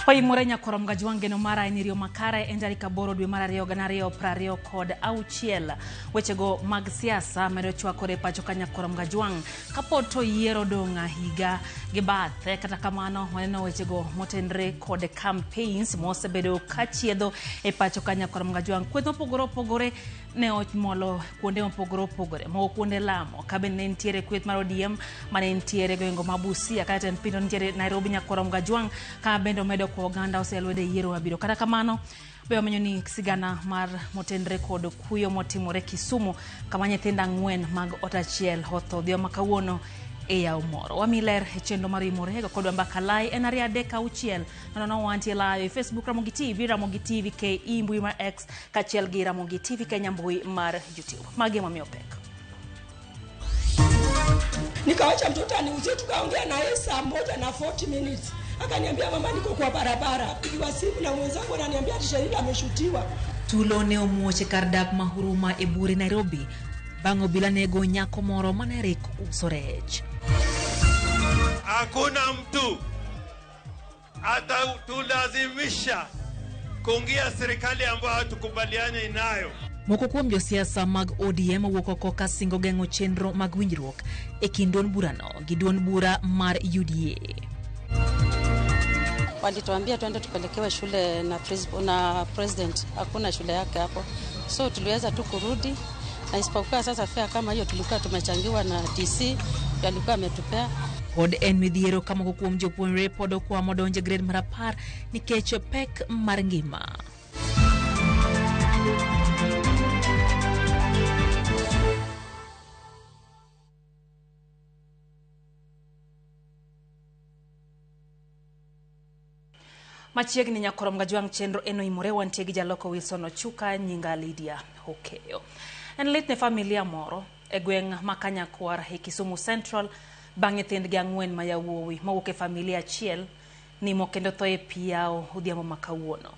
Hoi Morenya koramga jwangeno mara enirio makare enjari kaboro dwe mara rio ganario prario kod auchiel wechego mag siasa medo chwakore pacho kanya koramga jwang kapoto yiero donga higa gibathe kata kamano waneno wechego motendre kod campaigns mosebedo kachiedo e pacho kanya koramga jwang kwetho pogore ne ochmolo kuonde mopogore mo kuonde lamo kabe ne ntiere kweth mar ODM mane ntiere goengo mabusia kata en pindo ntiere Nairobi nyakoramga jwang ka bendo medo ko Uganda oselwede yiero abiro kata kamano be omenyo ni sigana mar motendre kod kuyo motimore Kisumu kama nyithinda 4 mag otachiel hotho dio makawuono e yaw moro wamiler e chendo mar imore kod Mbakalai en aria deka uchiel nono wanti live Facebook Ramogi TV ke mbui mar X kachiel gi Ramogi TV Kenya mbui mar YouTube magi mamiopek nikawacha mtoto aniuzie tukaongea na yeye saa 1:40 minutes akaniambia mama niko kwa barabara pigiwa simu na mwenzangu ananiambia Sherila ameshutiwa tulo ne omuoche kardak mahuruma e bure Nairobi bango bila nego nyako moro manerik usorech hakuna mtu atatulazimisha kuingia serikali ambayo hatukubaliane nayo. Moko kuom josiasa mag ODM wuok koka singo gengo chenro mag winjruok e kindon burano gi duon bura mar UDA. Walituambia tuende tupelekewe shule na president, hakuna shule yake hapo. So tuliweza tu kurudi na isipokuwa sasa fare kama hiyo tulikuwa tumechangiwa na DC alikuwa ametupea. Pod en midhiero kama kuom jopuonjre podo kwa modonje grade mar 10 nikech pek mar ngima. Machiegni nyakoramga jwang chenro eno imore wantie gi jaloko Wilson Ochuka nyinga Lydia Hokeyo. En litne familia moro e gweng makanya kwar e Kisumu Central bang'e thindgi 4 ma yawuowi mawuok e familia achiel nimo kendo tho e piao odhiambo makawuono.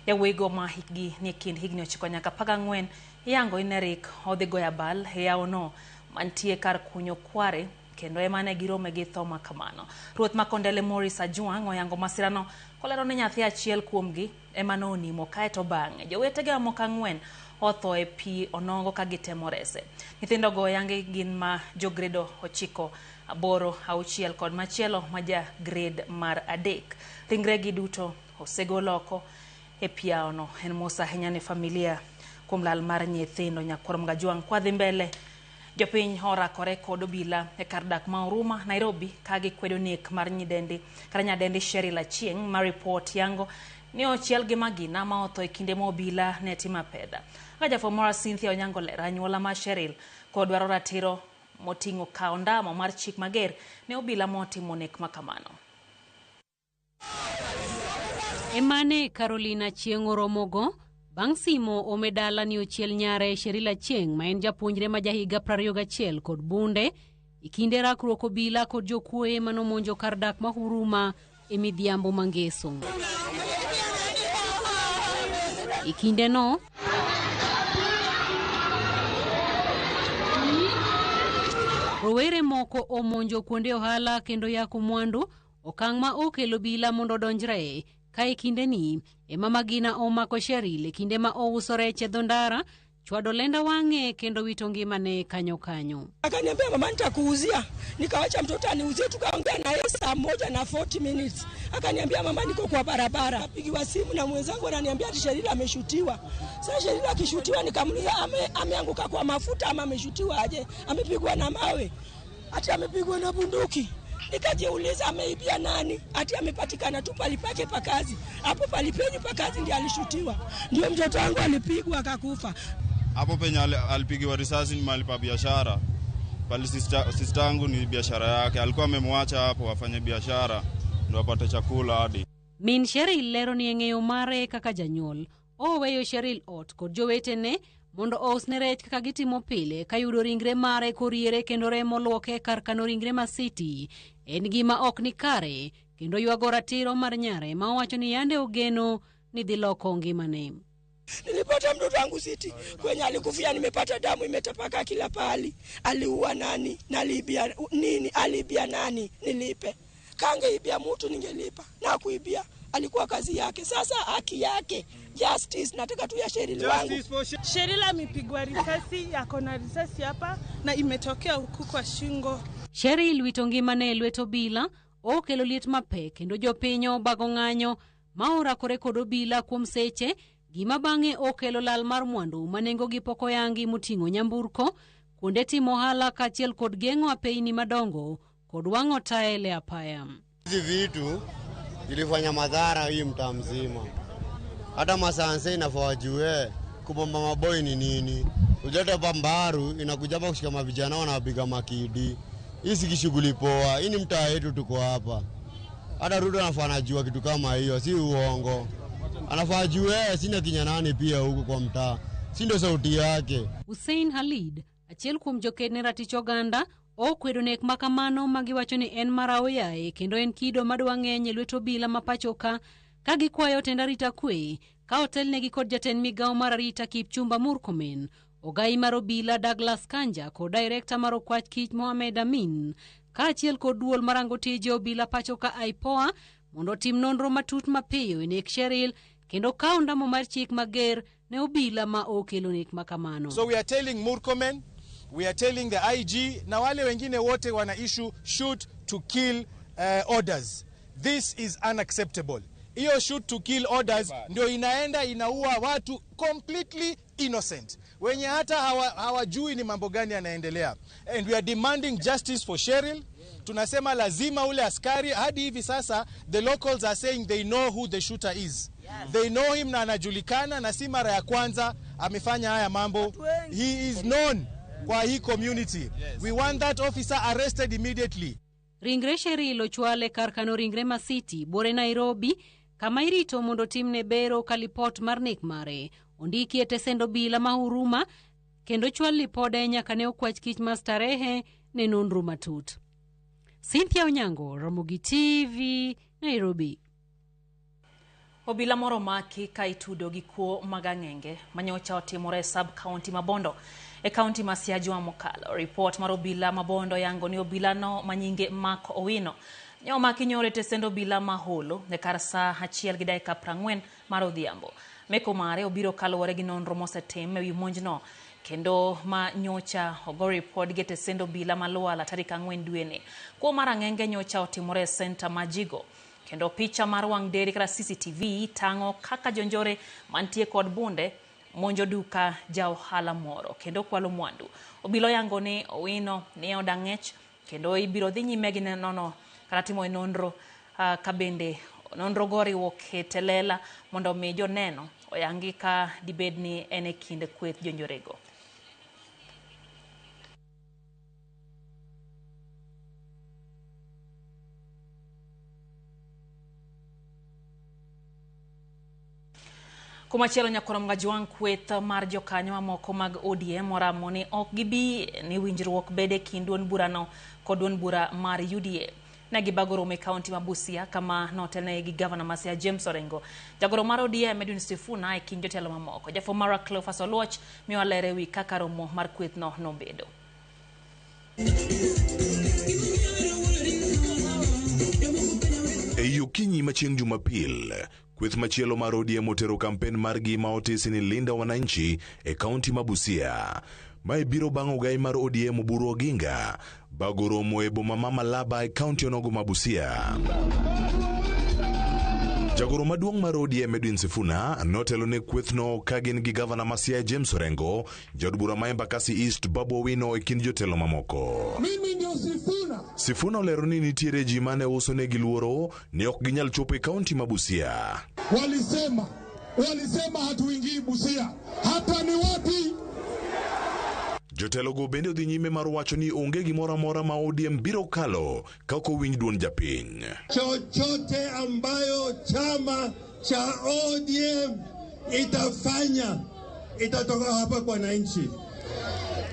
Yawuowigo ma hikgi ni kind higni 9 nyaka 14 yango inerik odhi goya bal e yaono mantie kar kunyo kware kendo emane girome gi tho makamano. Ruoth Makondele Morris Ajwang oyango masirano kolero ni nyathi achiel kuomgi emano onimo kaeto bang'e jowetege mamoko 4 otho e pi onongo ka gitemo rese. Nyithindo go yangi gin ma jogredo 9, 8, 6 kod machielo ma ja grade mar 3. Ringregi duto osegol oko e piaono. En mosa ahinya ne familia kuom lal mar nyithindo nyakoramga jwang kwadhi mbele. Jopiny orakore kod obila e kardak ma Oruma Nairobi ka gikwedo nek mar nyadendi Sherila Chieng ma report yango ni ochiel gi magina ma otho e kinde mo obila ne tima peda. Kajafo mora Cynthia Onyango lera anyuola ma Sheril kod dwaro ratiro moting'o kao ndamo mar chik mager ne obila motimo nek makamano. Emane Carolina Chieng oromogo bang' simo omedala ni ochiel nyare Sherila Chieng ma en japuonjre ma jahiga 21 kod bunde ikinde rakruok obila kod jokuoye manomonjo kardak ma Huruma e midhiambo mangeso. E kindeno, rowere moko omonjo kuonde ohala kendo yako mwandu, okang' ma okelo obila mondo donjre. Ka e kindeni, ema Magina omako Cheryl e kinde ma ouso rech e dho ndara, chwado lenda wang'e kendo wito ngimane kanyo. Akaniambia mama nitakuuzia. Nikawacha mtoto aniuzie, tukaongea na yeye saa 1:40. Akaniambia mama niko kwa barabara. Pigiwa simu na mwenzangu ananiambia ati Cheryl ameshutiwa. Sasa Cheryl akishutiwa nikamuuliza ameanguka kwa mafuta ama ameshutiwa aje? Amepigwa na mawe. Ati amepigwa na bunduki. Nikajiuliza ameibia nani? Ati amepatikana tu palipake pa kazi. Hapo palipenyu pa kazi ndiye alishutiwa. Ndio mtoto wangu alipigwa akakufa. Hapo penye alipigiwa risasi ni mahali pa biashara. Pale sister yangu ni biashara yake. Alikuwa amemwacha hapo afanye biashara ndio apate chakula hadi. Min Cheryl lero ni ng'eyo mare kaka janyuol. Oweyo Cheryl ot kod jowetene mondo ousne rech kaka gitimo pile ka yudo ringre mare koriere kendo remo luoke kar kano ringre ma City. En gima ok ni kare kendo ywago ratiro mar nyare ma owacho ni yande ogeno ni dhi loko ngimane. Nilipata mtoto wangu City kwenye alikufia, nimepata damu imetapaka kila pahali. Aliua nani? Nalibia nini? Alibia nani? Nilipe. Kangeibia mtu ningelipa. Na kuibia alikuwa kazi yake. Sasa haki yake, justice nataka tu ya Cheryl wangu. Cheryl amepigwa risasi, yako na risasi hapa na imetokea huku kwa shingo. Cheryl wito ngimane lweto obila, okelo liet mapek kendo jopinyo bago ng'anyo ma orakore kod obila kuom seche. Gima bang'e okelo lal mar mwandu manengo gi poko yangi muting'o nyamburko, kuonde timo ohala kaachiel kod geng'o apeini madongo kod wang'o taele apaya. Hizi vitu ilifanya madhara hii mtaa mzima. Hata masanse inafaa wajue kubomba maboi ni nini. Ujata Bambaru inakuja hapa kushika mavijana wanapiga makidi. Hii si kishughuli poa. Hii ni mtaa yetu tuko hapa. Hata Ruto anafaa anajua kitu kama hiyo, si uongo. Anafaa ajue sina kinyanani pia huko kwa mtaa. Si ndio sauti yake. Hussein Halid, achiel kuom joked ratich oganda, okwedo nek makamano magiwacho ni en maraoyae kendo en kido madwa ng'eny e lweto obila ma pachoka ka gikwayo tend arita kwe ka otelnegi kod jatend migawo mar arita Kipchumba Murkomen, ogai mar obila Douglas Kanja kod director mar okwach kich Mohamed Amin, kaachiel kod duol marango tije obila pachoka IPOA mondo tim nonro matut mapiyo e nek Cheryl kendo kawo ndamo mar chik mager ne obila ma okelo nek makamano. So we are telling Murkomen, we are telling the IG na wale wengine wote wana issue shoot to kill orders. This is unacceptable. Hiyo shoot to kill orders ndio inaenda inaua watu completely innocent, wenye hata hawajui ni mambo gani yanaendelea. And we are demanding justice for Cheryl. Tunasema lazima ule askari, hadi hivi sasa the locals are saying they know who the shooter is. Yes. They know him na anajulikana na si mara ya kwanza amefanya haya mambo. He is known kwa hii community. Yes. We want that officer arrested immediately. Ringre Cheryl ochwale kar kano ringre ma City bore Nairobi kama irito mondo timne bero ka lipot mar nek mare. Ondiki e tesend obila ma Huruma kendo chwal lipode nyaka ne okwach kich ma Starehe ne nonro matut. Cynthia Onyango, Ramogi TV, Nairobi. Obila moro maki ka itudo gi kuo magang'enge manyocha otimore sub county Mabondo e county ma Siajwa mokalo. Report mar obila Mabondo yango ni obila no manyinge Mark Owino nyo maki nyore tesend obila ma Holo ne kar saa 1:40 mar odhiambo. Meko mare obiro kaluwore gi nonro mosetim ewi monjno kendo ma nyocha ogo report gete sendo bila Maluala tarik 4 dwene. Kuo marang'enge nyocha otimore center Majigo kendo picha mar wang' deri kata CCTV tango kaka jonjore mantie kod bunde monjo duka ja ohala moro kendo kwalo mwandu. Obilo yango ni Owino ne odang'ech kendo ibiro dhi nyime gi nono kata timo nonro kabende nonro gori woketelela mondo mi joneno oyangi ka dibedni ene kinde kweth jonjorego. Kumachielo nyakorom Juang kweth mar jokanyo mamoko mag ODM oramo ni ok gibi ni winjruok bede kind duond burano kod duond bura mar UDA. na gibagoro me county mabusia kama notene gi governor Masia James Orengo. Jagoro mar ODM Edwin Sifuna e kin jotelo mamoko. Jafo mara Cleophas Oluoch miyo lere wi kaka romo mar kweth no bedo. Yukinyi machieng Jumapil, kweth machielo mar ODM otero kampen margi ma otisi ni Linda Wananchi e kaunti mabusia. Mae biro bang' ogai mar ODM Oburu Oginga bagoro mo e boma ma Malaba e kaunti onogo mabusia. Jagoro maduong' mar ODM Edwin Sifuna notelo ne kweth no kagin gi governor Masia James Orengo, jod bura ma Embakasi East Babu Owino e kin jotelo mamoko. Mimi ndio Sifuna olero ni nitiere ji mane uso ne giluoro ni ok ginyal chopo e kaunti mabusia. Walisema hatuingii Busia. Hapa ni wapi? Jotelo go bende odhi nyime mar wacho ni onge gimoro amora ma ODM biro kalo ka ok owinj duond japiny. Chochote ambayo chama cha ODM itafanya itatoka hapa kwa wananchi.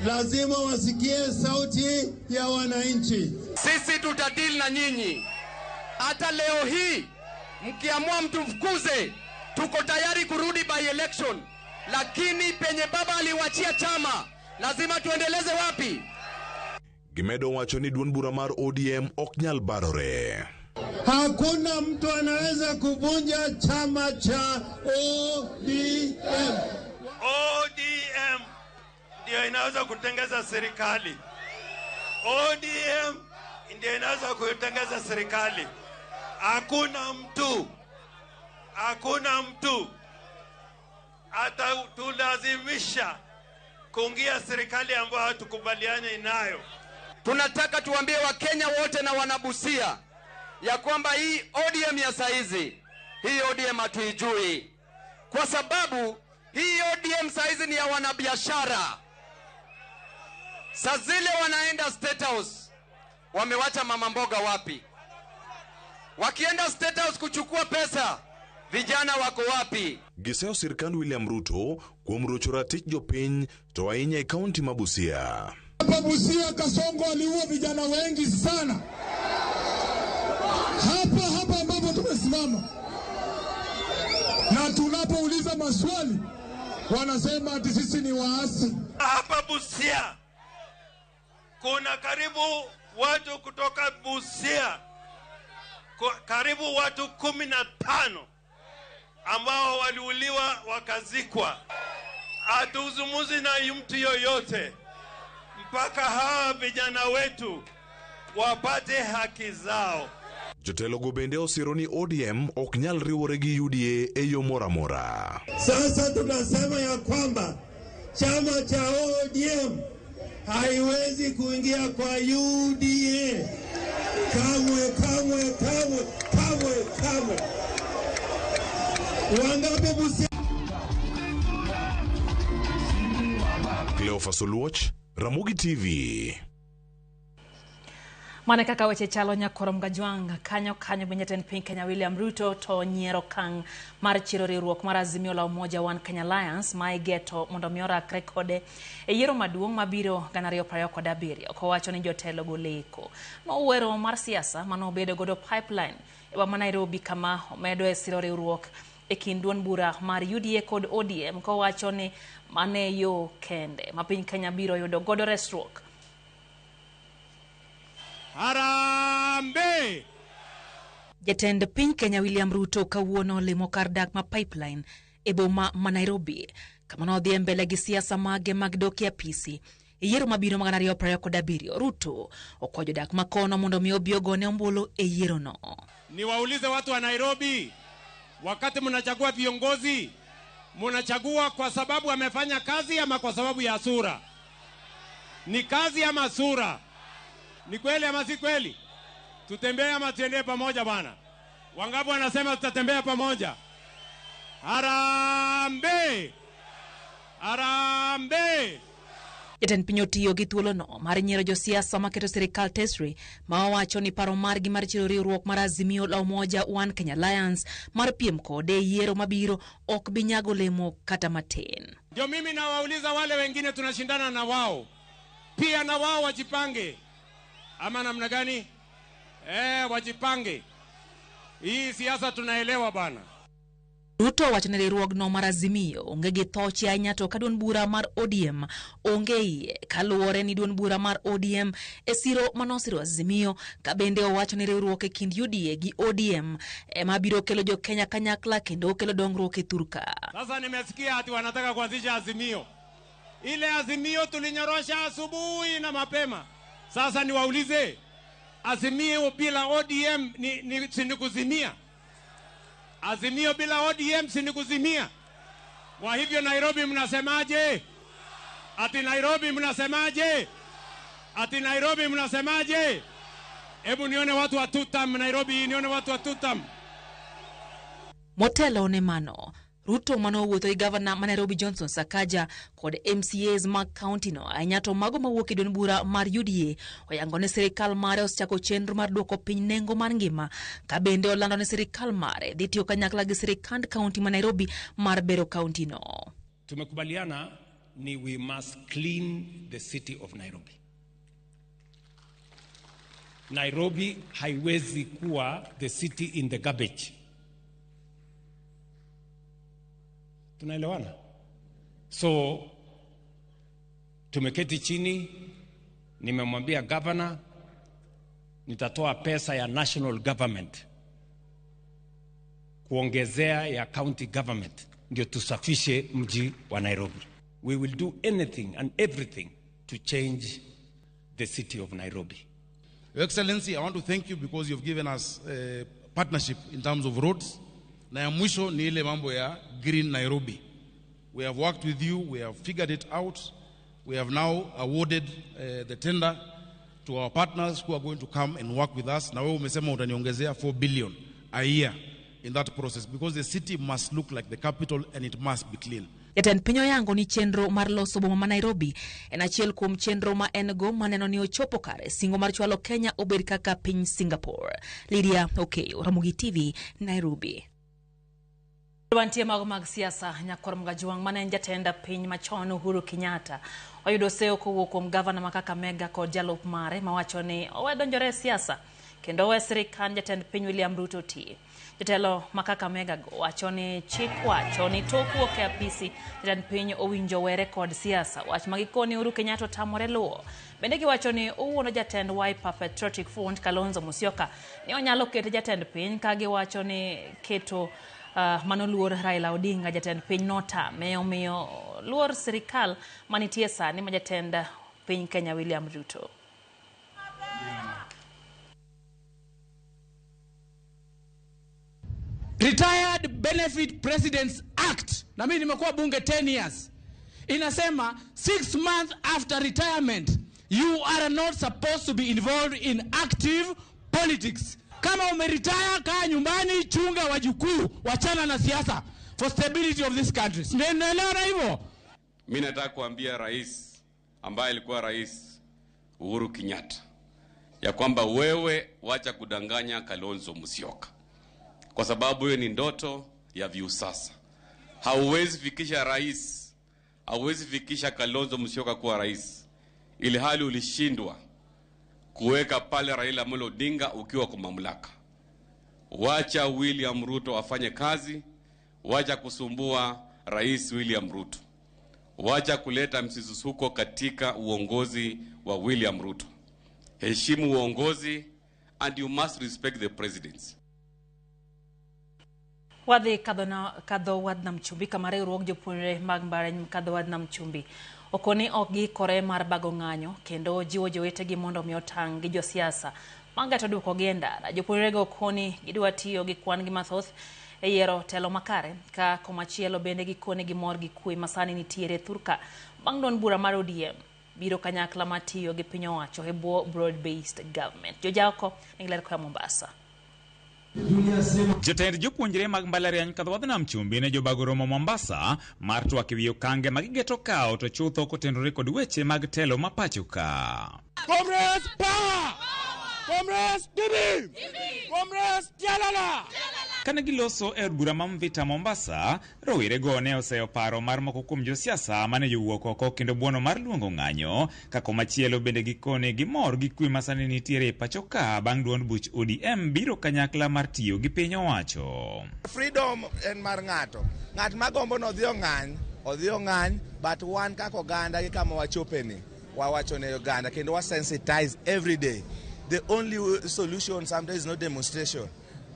Lazima wasikie sauti ya wananchi. Sisi tutadili na nyinyi. Hata leo hii mkiamua mtufukuze, tuko tayari kurudi by election. Lakini penye baba aliwachia chama, lazima tuendeleze wapi? Gimedo wacho ni duond bura mar ODM ok nyal barore. Hakuna mtu anaweza kuvunja chama cha ODM. ODM ndio inaweza kutengeza serikali. ODM ndio inaweza kutengeza serikali. Hakuna mtu atatulazimisha kuingia serikali ambayo hatukubaliane nayo. Tunataka tuambie Wakenya wote na wanabusia ya kwamba hii ODM ya saizi, hii ODM hatuijui. Kwa sababu hii ODM saizi ni ya wanabiashara. Saa zile wanaenda State House, wamewacha mama mboga wapi? Wakienda State House kuchukua pesa, vijana wako wapi? Giseo sirkand William Ruto kuom rocho ratich jopiny to ahinya e kaunti mabusia. Hapa Busia Kasongo aliua vijana wengi sana. Hapa ambapo tumesimama. Na tunapouliza maswali wanasema ati sisi ni waasi. Hapa Busia kuna karibu watu kutoka Busia, karibu watu 15 ambao waliuliwa wakazikwa. Hatuzungumzi na mtu yoyote mpaka hawa vijana wetu wapate haki zao. Jotelo go bende osiro ni ODM ok nyal riwore gi UDA e yo mora mora. Sasa tunasema ya kwamba chama cha ODM haiwezi kuingia kwa UDA. Kamwe. Wangapi Busia? Cleophas Oluoch, Ramogi TV. Mane kaka weche chalo nyakorom gajwang kanyo Benjamin Piny Kenya William Ruto to nyiero kang mar chiro riwruok mar Azimio la Umoja One Kenya Alliance ma igeto mondo mi orakre kode e yiero maduong' mabiro 2027 kowacho ni jotelo goleko nowero mar siasa manobedo godo pipeline e boma Nairobi kama omedo e siro riwruok e kind duond bura mar UDA kod ODM kowacho ni mane yo kende ma piny Kenya biro yudo godo resruok. Harambe! Jatend piny Kenya William Ruto kawuono limo kar dak ma pipeline e boma ma Nairobi kama nodhi mbele gi siasa mage mag doki apisi e yiero mabiro 2027. Ruto okwayo dak makono mondo mi obi ogone ombulu e yiero no. Niwaulize watu wa Nairobi, wakati mnachagua viongozi, mnachagua kwa sababu amefanya kazi ama kwa sababu ya sura? Ni kazi ama sura? Ni kweli ama si kweli? Tutembee ama tuendee pamoja bwana? Wangapi wanasema tutatembea pamoja? Harambe! Harambe! Jatend piny otiyo gi thuolo no mar nyiero josiasa maketo sirikal tesre ma owacho ni paro margi mar chiro riwruok mar Azimio la Umoja One Kenya Alliance mar piem kode yiero mabiro ok binyago lemo kata matin. Ndio mimi nawauliza wale wengine tunashindana na wao, pia na wao wajipange ama namna gani? Wajipange. Hii siasa tunaelewa bana. Ruto wacho ne riwruogno mar Azimio onge gi thochi ahinya to ka duond bura mar ODM onge iye kaluwore ni duond bura mar ODM e siro manosiro Azimio ka bende owacho ni riwruok e kind UDA gi ODM ema biro kelo jo Kenya kanyakla kendo kelo dongruok e Thurka. Sasa nimesikia ati wanataka kuanzisha Azimio. Ile Azimio tulinyorosha asubuhi na mapema. Sasa niwaulize, Azimio bila ODM ni sinikuzimia? Azimio bila ODM sinikuzimia? Kwa hivyo Nairobi mnasemaje? Ati Nairobi mnasemaje? Ati Nairobi mnasemaje? Hebu nione watu wa tutam Nairobi, nione watu wa tutam. Motelo ne mano Ruto manowuotho gi gavana ma Nairobi Johnson Sakaja kod MCAs mag county no ahinyato mago mawuok e duond bura mar UDA oyango ne sirikal mare osechako chenro mar duoko piny nengo mar ngima ka bende olando ne sirikal mare dhi tiyo kanyakla gi sirikand county ma Nairobi mar bero county no. Tumekubaliana ni we must clean the city of Nairobi. Nairobi haiwezi kuwa the city in the garbage. Tunaelewana? So tumeketi chini, nimemwambia governor nitatoa pesa ya national government kuongezea ya county government ndio tusafishe mji wa Nairobi. We will do anything and everything to change the city of Nairobi. Your Excellency, I want to thank you because you've given us a partnership in terms of roads. Na ya mwisho ni ile mambo ya Green Nairobi. We have worked with you, we have figured it out. We have now awarded the tender to our partners who are going to come and work with us. Na wewe umesema utaniongezea 4 billion a year in that process because the city must look like the capital and it must be clean. Jatend piny oyango ni chenro mar loso boma ma Nairobi en achiel kuom chenro ma en go maneno ni ochopo kare singo mar chwalo Kenya obed kaka piny Singapore. Lydia Okeyo, Ramogi TV, Nairobi. Wantie mago mag siasa Nyakorom Gajuang mane en jatend piny machon Uhuru Kenyatta oyudo seyo kowuok kuom gavana ma Kakamega kod jalup mare mawacho ni owedonjore siasa kendo owe sirikand jatend piny William Ruto ti. Jatelo ma Kakamega go wacho ni chik wacho ni tok wuok e apisi jatend piny owinjo were kod siasa wach magikoni Uhuru Kenyatta tamore luwo. Bende giwacho ni owuono jatend Wiper Patriotic Front Kalonzo Musyoka ni onyalo keto jatend piny ka giwacho ni keto manoluor Raila Odinga jatend piny notame omiyo luor sirikal manitie sani ma jatend piny Kenya William Ruto. Retired Benefit Presidents Act, na mimi nimekuwa bunge 10 years, inasema 6 months after retirement you are not supposed to be involved in active politics. Kama umeretire, kaa nyumbani, chunga wajukuu, wachana na siasa for stability of this country. Naelewa hivyo. Mimi nataka kuambia rais ambaye alikuwa rais Uhuru Kenyatta ya kwamba wewe wacha kudanganya Kalonzo Musyoka. Kwa sababu hiyo ni ndoto ya viusasa. Hauwezi fikisha rais, hauwezi fikisha Kalonzo Musyoka kuwa rais ili hali ulishindwa kuweka pale Raila Amolo Odinga ukiwa kwa mamlaka. Wacha William Ruto afanye kazi, wacha kusumbua Rais William Ruto. Wacha kuleta msisusuko katika uongozi wa William Ruto. Heshimu uongozi and you must respect the presidency. Wadhi kadho wadnam chumbi kamare ruok jopuonjre mag mbareny kadho wadnam chumbi. Okoni ogi kore mar bago ng'anyo kendo jiwo jowetegi mondo mi otang' gi josiasa mangato duoko genda jopuonjre go okoni gidwa tiyo gi kwan gi mathoth e yiero telo makare ka komachielo bende gikone gi mor gi kwe masani nitiere Thurka bang' don bura mar ODM biro kanyakla matiyo gi piny owacho e bwo broad based government. Jojako ingler kwa Mombasa. Jatend jopuonjre mag mbalariany kadho wadnam chumbi ne jobago romo Mombasa mar twak ewi okange magigeto kao to chutho kotenore kod weche mag telo mapacho ka. Comrades power! Comrades Dibi! Comrades Tialala! Kane giloso e od bura ma Mvita Mombasa, rowere go ne oseyo paro mar moko kuom josiasa mane jowuok oko kendo buono mar luongo ng'anyo, kako machielo bende gikone gimor gi kwe masani nitiere e pacho ka bang' duond buch ODM biro kanyakla mar tiyo gi piny owacho. Freedom en mar ng'ato. Ng'at magombo no odhi ong'any, but wan kako oganda gi kama wachopeni. Wawacho ne Uganda kendo wa sensitize every day. The only solution sometimes is not demonstration.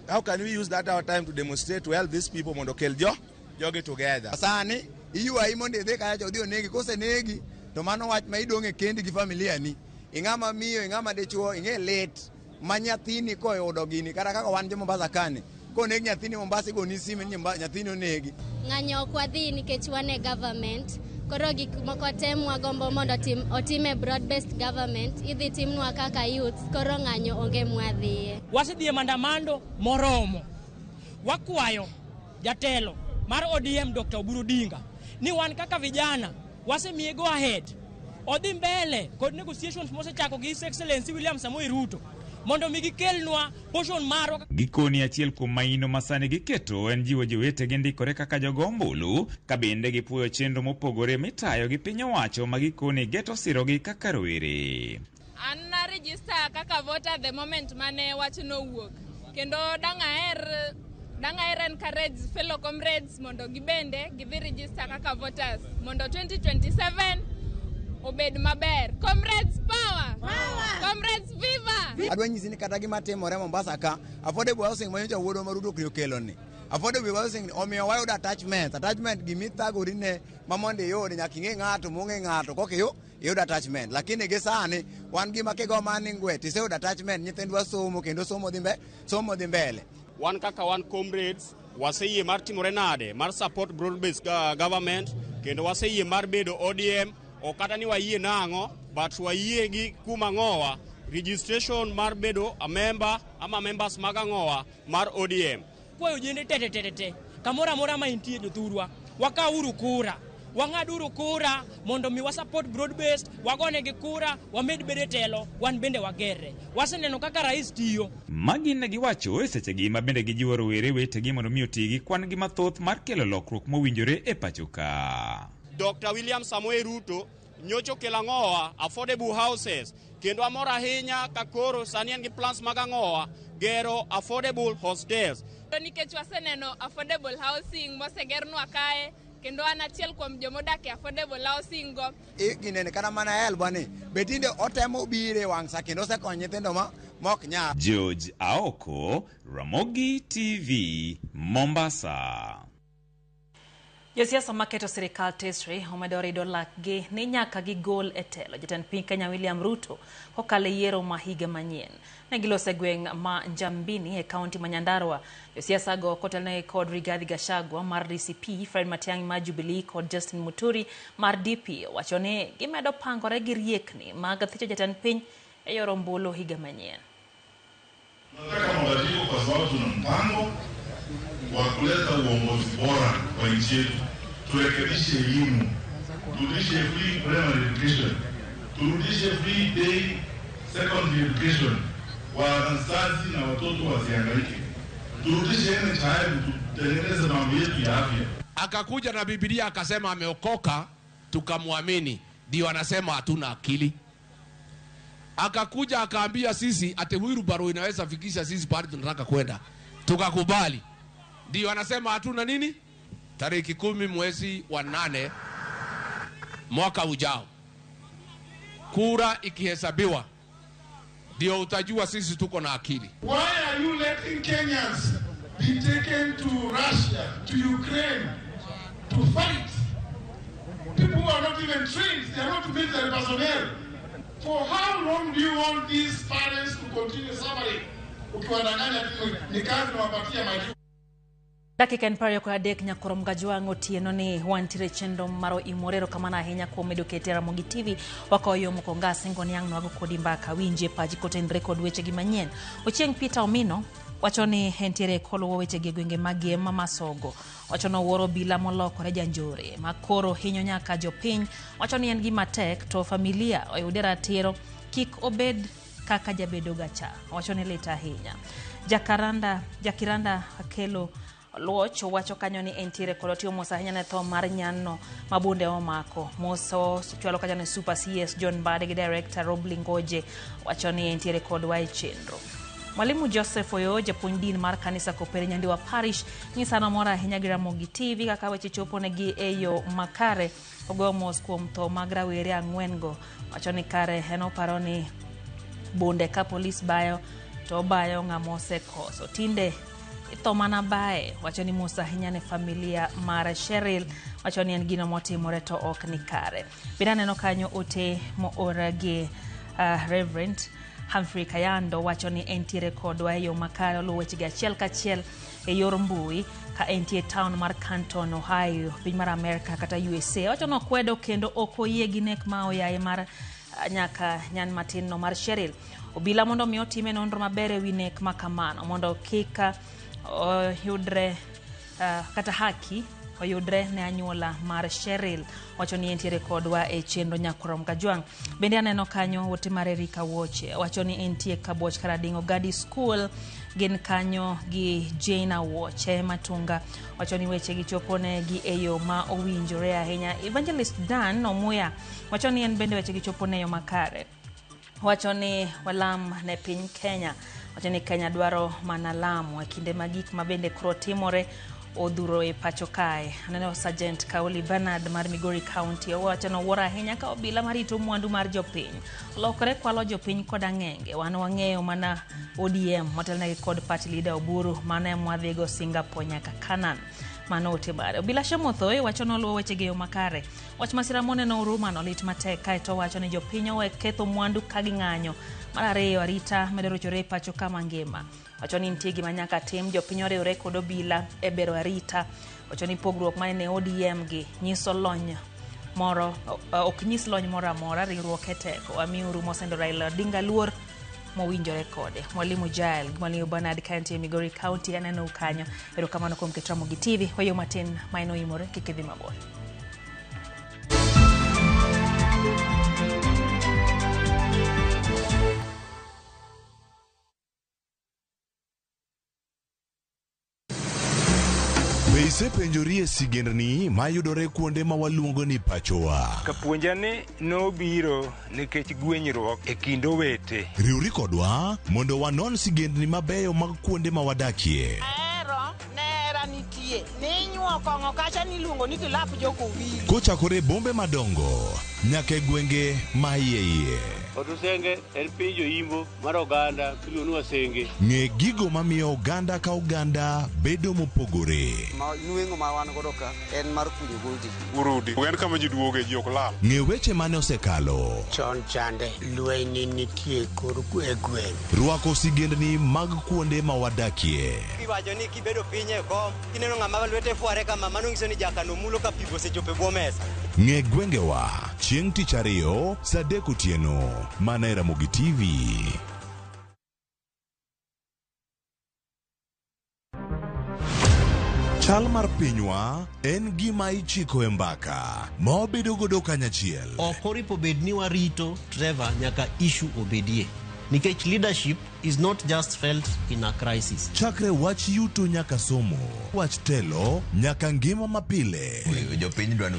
How can we use that our time to demonstrate to help these people mondo kel jogi together? Sani iyua imonde dhe kaya chodhi onegi kose negi to mano wach ma idonge kendi gi familia ni. Ingama miyo ingama dechuo inge late manyathini ko yudo gini kata kaka wan jo Mombasa kane. Ko negi nyathini Mombasa go ni sime nyathini onegi. Ng'anyo kwa dhi nikech wan e government. Koro gik moko temwa gombo mondo otime broad based government idhi timnwa kaka youth koro ng'anyo onge mwadhiye. Wasedhi mandamando moromo. Wakwayo jatelo mar ODM Dr. Oburu Odinga ni wan kaka vijana wasemiye go ahead odhi mbele kod negotiations mosechako gi His Excellency William Samoei Ruto mondo migikelnwa portion maro. Gikoni achiel kuom maino masani giketo en jiwo jowete gi ndikore kaka jogo ombulu ka bende gipuoyo chenro mopogore mitayo gi piny owacho ma gikoni geto sirogi kaka rowere. An na register kaka voter the moment mane wach no wuok kendo dangaer encourage fellow comrades mondo gibende gidhi register kaka voters mondo 2027 obed maber. Comrades power! Comrades viva! Adwa nyisi ni kata gima timore Mombasa ka affordable housing manyocha wuodo marudo kelo ni. Affordable housing omiyo wayud attachment gimithagori ne mamonde yode nyaka ing'e ng'ato mong'e ng'ato koke yud attachment. Lakini gi sani wan gima kigo mani ngwe tiseyud attachment nyithindwa somo kendo somo dhi mbele. Wan kaka wan comrades waseyie mar timore nade mar support broad based government kendo waseyie mar bedo ODM okata ni wayie nang'o but wayie gi kuma ng'owa registration mar bedo a member ama members mag ng'owa mar ODM. Kwayo jende tete kamora mora ma intie jothurwa wakauru kura wang'aduru kura mondo mi wasupport broad based wagone gi kura wamed bede telo wan bende wagerre waseneno kaka rais tiyo. Magi ne giwacho e sechegi ma bende gijiwo rowere wetegi mondo mi oti gi kwan gi mathoth mar kelo lokruok mowinjore e pacho ka. Dr. William Samoei Ruto nyocho kelo ng'owa affordable houses kendo amor ahinya ka koro sani en gi plans mag ng'owa gero affordable hostels. Nikech waseneno affordable housing mosegernwa kae kendo an achiel kuom jomodak e affordable housing go. Ginene kana mana elbani betinde otemo bire wang' sa kendo osekonyo nyithindo mok nyal. George Aoko, Ramogi TV, Mombasa. Josiasa maketo sirikal tesre omedo rido lakgi ni nyaka gigol e telo jatend piny Kenya William Ruto kokalo yiero ma higa manyien. Ne gilose gweng' ma Njambini e kaunti ma Nyandarua. Josiasa go kotelne kod Rigathi Gachagua mar DCP, Fred Matiang'i mar Jubilee kod Justin Muturi mar DP wacho ni gimedo pangore gi riekni mag thicho jatend piny e yor ombulu higa manyien. Nataka mabadiliko kwa sababu tuna mpango wa kuleta uongozi bora kwa nchi yetu. Turekebishe elimu, turudishe free primary education, turudishe free day secondary education, wazazi na watoto wasihangaike, turudishe NHIF, tutengeneze mambo yetu ya afya. Akakuja na Biblia akasema ameokoka, tukamwamini, ndio anasema hatuna akili. Akakuja akaambia sisi ate wheelbarrow inaweza fikisha sisi pale tunataka kwenda, tukakubali. Ndio anasema hatuna nini? Tarehe 10 mwezi wa 8 mwaka ujao, kura ikihesabiwa, ndio utajua sisi tuko na akili. Why are you letting Kenyans be taken to Russia, to Ukraine, to fight? People who are not even trained, they are not military personnel. For how long do you want these parents to continue suffering? Ukiwadanganya ni kazi na wapatia majibu. Dakika en kwa dek nyakoro mgajwang' otieno ni wantire chenro maro imorero kamana ahinya kuom medo kete Ramogi TV wakoyo mokonga singo niang' nwago kodi mbaka winje paji kotenre kod weche gi manyien. Ochieng' Peter Omino wacho ni entiere koluwo weche gi gwenge mag Masogo. Wacho no wuoro bila molokore janjore makoro hinyo nyaka jopiny. Wacho ni en gima tek to familia oyude ratiro kik obed kaka jabedo gacha wacho ni lit ahinya. Jakiranda Akelo Luoch wacho kanyo ni entiere kod otiyo mos ahinya ne tho mar nyanno mabunde omako. Moso chwalo kanyo ni Super CS John Bade gi Director Rob Lingoje wacho ni entiere kod wa e chenro. Mwalimu Joseph Oyo japuonj din mar kanisa Kopere Nyandiwa Parish nyisano mora ahinya gi Ramogi TV kaka weche chopo negi e yo makare. Ogo mos kuom tho mag rawere ang'wen-go wacho ni kare en oparo ni bunde ka polis bayo to bayo ng'amose koso tinde ito mana bae. Wacho ni mos ahinya ne familia mar Cheryl wacho ni en gino motimore to ok ni kare. Bina neno kanyo ote mo orage Reverend Humphrey Kayando wacho ni entiere kodwa e yo makare oluwo wechegi achiel kachiel e yor mbui ka entie town mar Canton, Ohio, piny mar Amerika kata USA. Wacho no kwedo kendo ok oyie gi nek ma oyaye mar nyaka nyan matin no mar Cheryl. Obila mondo mi otime nonro maber ewi nek makamano mondo kika yudre kata haki oyudre ne anyuola mar Cheryl. Wacho ni entiere kodwa e chenro Nyakorom Kajwang'. Bende aneno kanyo wote mar Erika Woche wacho ni entie Kaboch Karadingo Gadi School gin kanyo gi Jane Woche Matunga wacho ni weche gi chopone gi eyo ma owinjore ahinya. Evangelist Dan Omuya wacho ni en bende weche gi chopone yo makare. Wacho ni walam ne piny Kenya. Wacho ni Kenya dwaro mana lamo e kinde magik mabende kro timore odhuro e pacho kae. Aneno Sergeant Kaoli Bernard mar Migori County wacho no wora ahinya ka obila marito mwandu mar jopiny lokore kwalo jopiny kod ang'enge. Wan wang'eyo mana ODM motelnegi kod party leader Oburu mane mwadhigo Singapore nyaka Kanan mano otibare. Obila Shemothoe wacho no luwo weche geyo makare. Wach masira moneno Huruma no lit matek kae to wacho ni jopiny owe ketho mwandu ka ging'anyo. Mar ariyo arita medero chore pacho kama ngima. Wacho ni nitie gima nyaka tim jopiny oriwre kod obila e bero arita. Wacho ni pogruok mane ODM gi nyiso lony moro ok nyis lony moro amora riwruok e teko. Amiuru mosendo Raila Odinga luor mowinjore kode. Mwalimu Jael Mwalimu Bernard County Migori County aneno kanyo. Erokamano kuom keto Ramogi TV hoyo matin maino imore kikidhi mabor. Beise penjorie sigendni mayudore kuonde ma waluongo ni pachowa. Kapuonjani nobiro nikech gwenyruok e kind owete. Riwri kodwa mondo wanon sigendni mabeyo mag kuonde ma wadakie. Nera nitie. Ninyuo kongo kacha niluongo ni kilap joko wili. Kochakore bombe madongo nyaka gwenge ma iye. Otusenge en piny joimbo mar oganda iluongo Wasenge. Ng'e gigo mamiyo oganda ka oganda bedo mopogore. Nueng'o ma wan godo ka en mar kunyo goldi. Urudi. En kama ji duoge ji ok lal. Ng'e weche mane osekalo. Chon chande lweny nitie kor gweng'. Rwako sigendni mag kuonde ma wadakie. Kiwacho ni kibedo piny e kom, kineno ng'ama lwete fuare kama mano nyiso ni jakano mulo ka pigo sechope bwo mesa. Ng'e gwengewa chieng' tich ariyo saa 3 otieno mana e Ramogi TV. Chal mar pinywa en gima ichiko e mbaka ma obedo godo kanyachiel. Ok oripo bed ni warito Trevor nyaka issue obedie. Nikech leadership is not just felt in a crisis. Chakre wach yuto nyaka somo, wach telo nyaka ngima mapile. Jopiny dwaro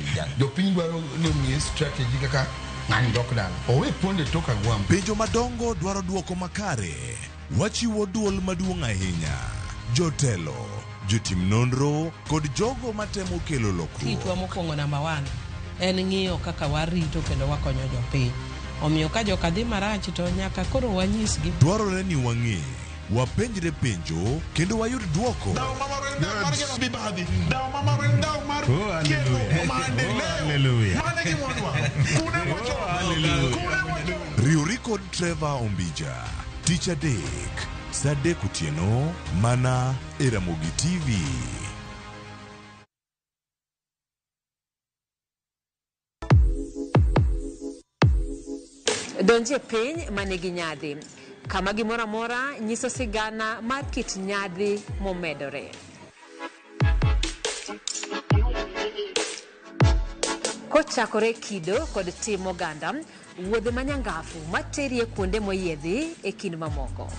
ni omiye strategy kaka ng'ani dok dala. Owe ponde toka gwam. Penjo madongo dwaro duoko makare. Wachiwo duol maduong' ahinya. Jotelo, jotim nonro kod jogo matemo kelo lokruok. Kitwa mokwongo namba 1 en ng'iyo kaka warito kendo wakonyo jopiny. Omiyo ka joka dhi marach to nyaka koro wanyisgi. Dwarore ni wang'e, wapenjre penjo kendo wayud duoko. Riwri kod Trevor Ombija tich adek saa 3 otieno mana e Ramogi TV. Donje piny manigi nyadhi kama gimoro amora nyiso sigana mar kit nyadhi momedore. Kochakore kido kod tim oganda wuodhe manyangafu materie kuonde moyiedhi e kind mamoko.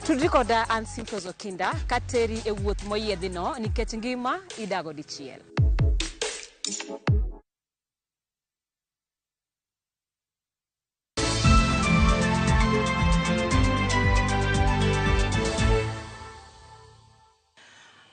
Tudri koda Ansimtos Okinda kateri e wuoth moyiedhi no nikech ngima idago dichiel.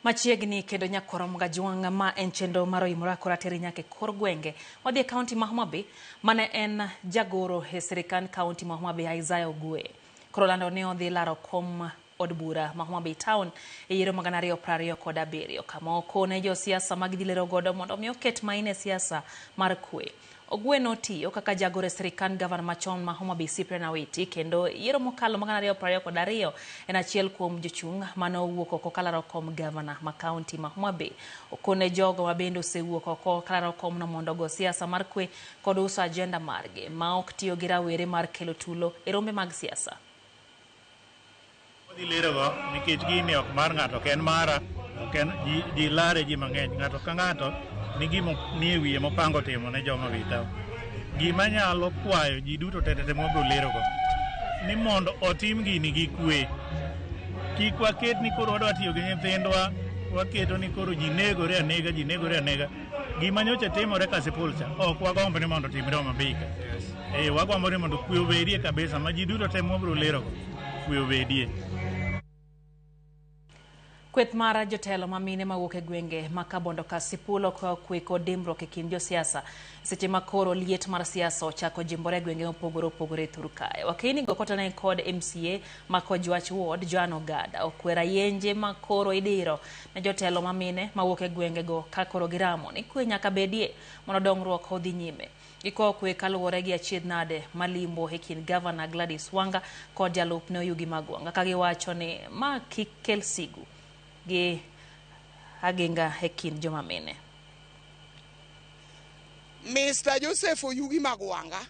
Machiegni kendo nyakorom Gajwang' ma en chenro mar oimore korateri nyake kor gwenge wadhi e kaunti ma Homa Bay mane en jagoro e sirikand kaunti ma Homa Bay Isaiah Ogwe. Koro lando ne odhi laro kom od bura ma Homa Bay Town e yiero mag 2027 kama okone jo siasa mag dhi lero godo mondo mi oket maine siasa mar kwe. Ogwe notiyo kaka jagoro e sirikand gavana machon ma Homa Bay Cyprian Awiti kendo yiero mokalo mag 2022 en achiel kuom jochung' mane owuok oko kalaro kom gavana ma kaunti ma Homa Bay. Okone jogo ma bende osewuok oko kalaro kom no mondo go siasa mar kwe kod uso agenda margi ma ok tiyo gi rawere mar kelo tulo e rombe mag siasa. Odhi lero go nikech gini ok mar ng'ato ken mara ken ji lare ji mang'eny ng'ato ka ng'ato ni gimo ni wiye mopango timo ne joma wita. Gima nyalo kwayo ji duto tetete mobro lero go ni mondo otim gini gi kwe. Kik waket ni koro wadwa tiyo gi nyithindwa waketo ni koro ji negore anega. Gima nyocha timore Kasipulcha ok wagombo ni mondo timre Homa Bay ka. Wagombo ni mondo kwe obedie kabisa ma ji duto te mobro lero go kwe obedie. Kweth mara jotelo mamine mawuok e gwenge ma Kabondo Kasipulo kwa kwe kod dimbruok e kind josiasa seche ma koro liet mar siasa ochako jimbore gwenge opogore Turkaya. Wakini go kotane kod MCA ma Kojwach Ward Joan Ogada okwera yenje ma koro idiro ne jotelo mamine mawuok e gwenge go ka koro giramo ni kwe nyaka bedie mondo dongruok odhi nyime. Iko kwe kaluwore gi achiedh nade malimbo e kind Governor Gladys Wanga kod jalupne Oyugi Magwanga ka giwacho ni ma kik kel sigu gi agenga e kind joma mine. Mr. Joseph Oyugi Magwanga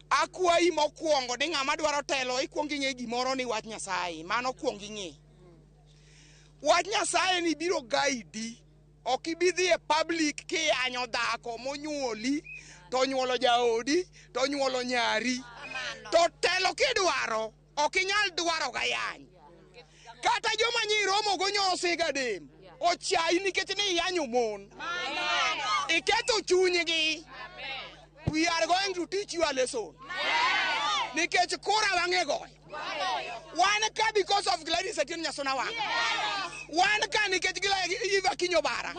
akwayi mokwongo ni ng'ama dwaro telo ikwongo ing'e gimoro ni wach Nyasaye mano kwongo ing'e. Wach Nyasaye ni biro guide ok ibidhi e public kiyanyo dhako monyuoli to nyuolo jaodi to nyuolo nyari to telo kidwaro ok inyal dwaro ga yany. Kata joma nyiromo go nyose gadem ochai nikech ni yanyo mon iketo chunygi. We are going to teach you a lesson nikech kora wang'e goy wan ka because of Gladys Atieno Nyasona wang wan ka nikech Eva Kinyo Bara.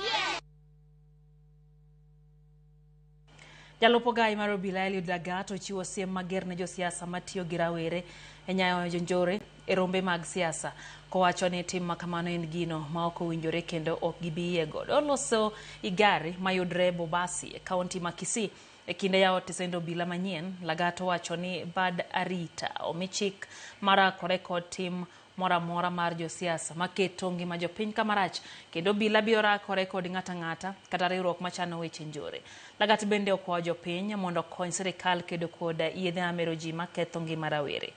Jalopo gai mar obila Eliud Lagat ochiwo siem mager ne josiasa matiyo gi rawere e nyayo jonjore e rombe mag siasa kowacho ni tim makamano en gino ma ok owinjore kendo ok gibiye godo. Oloso igari mayudre Bobasi e kaunti ma Kisii e kinde yawo tisendo obila manyien. Lagat wacho ni bad arita omichik marakore kod tim moramora mar josiasa maketo ngima jopiny kamarach kendo obila biro rakore kod ng'ata kata riwruok machano weche njore. Lagat bende okwayo jopiny mondo okony sirikal kedo kod yedhe mamero ji maketho ngima rawere.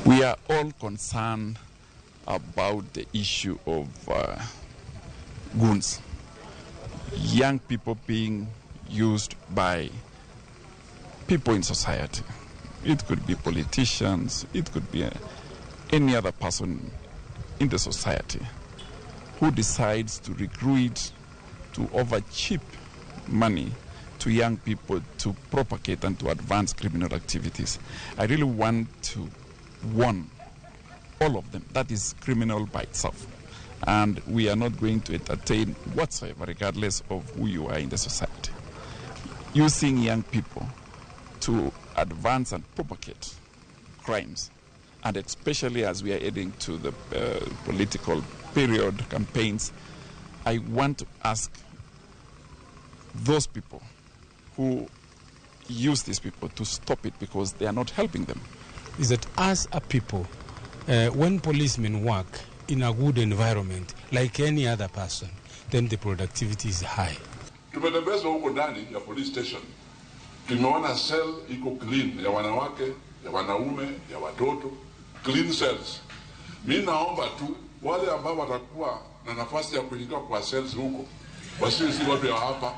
We are all concerned about the issue of goons, young people being used by people in society. It could be politicians, it could be any other person in the society who decides to recruit to offer cheap money to young people to propagate and to advance criminal activities. I really want to warn all of them. That is criminal by itself. And we are not going to entertain whatsoever, regardless of who you are in the society. Using young people to advance and propagate crimes, and especially as we are heading to the political period, campaigns, I want to ask those people who use these people to stop it because they are not helping them. Is that as a people, when policemen work in a good environment like any other person, then the productivity is high. Tumetembezwa huko ndani ya police station, tumeona cell iko clean ya wanawake, ya wanaume, ya watoto, clean cells. Mimi naomba tu wale ambao watakuwa na nafasi ya kuingia kwa cells huko wasiwe si watu ya hapa.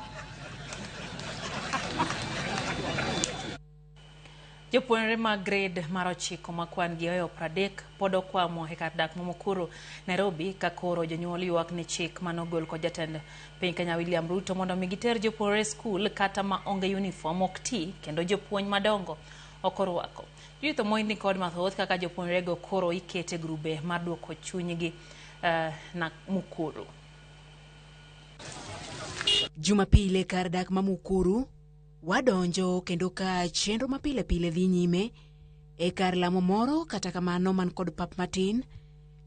Jopuonjre mag grade mar 9 makwan gi oyo 30 pod okwamo e kar dak Mukuru, Nairobi, ka koro jonyuol ywak ni chik manogol kod jatend piny Kenya William Ruto mondo mi giter jopuonjre skul kata ma onge uniform ok ti kendo jopuonj madongo ok orwako. Judith Omondi kod mathoth kaka jopuonjre go koro ikete grube mar duoko chunygi na Mukuru. Jumapile kar dak ma Mukuru wadonjo kendo ka chenro mapile pile dhi nyime e kar lamo moro, kata kamano man kod pap matin,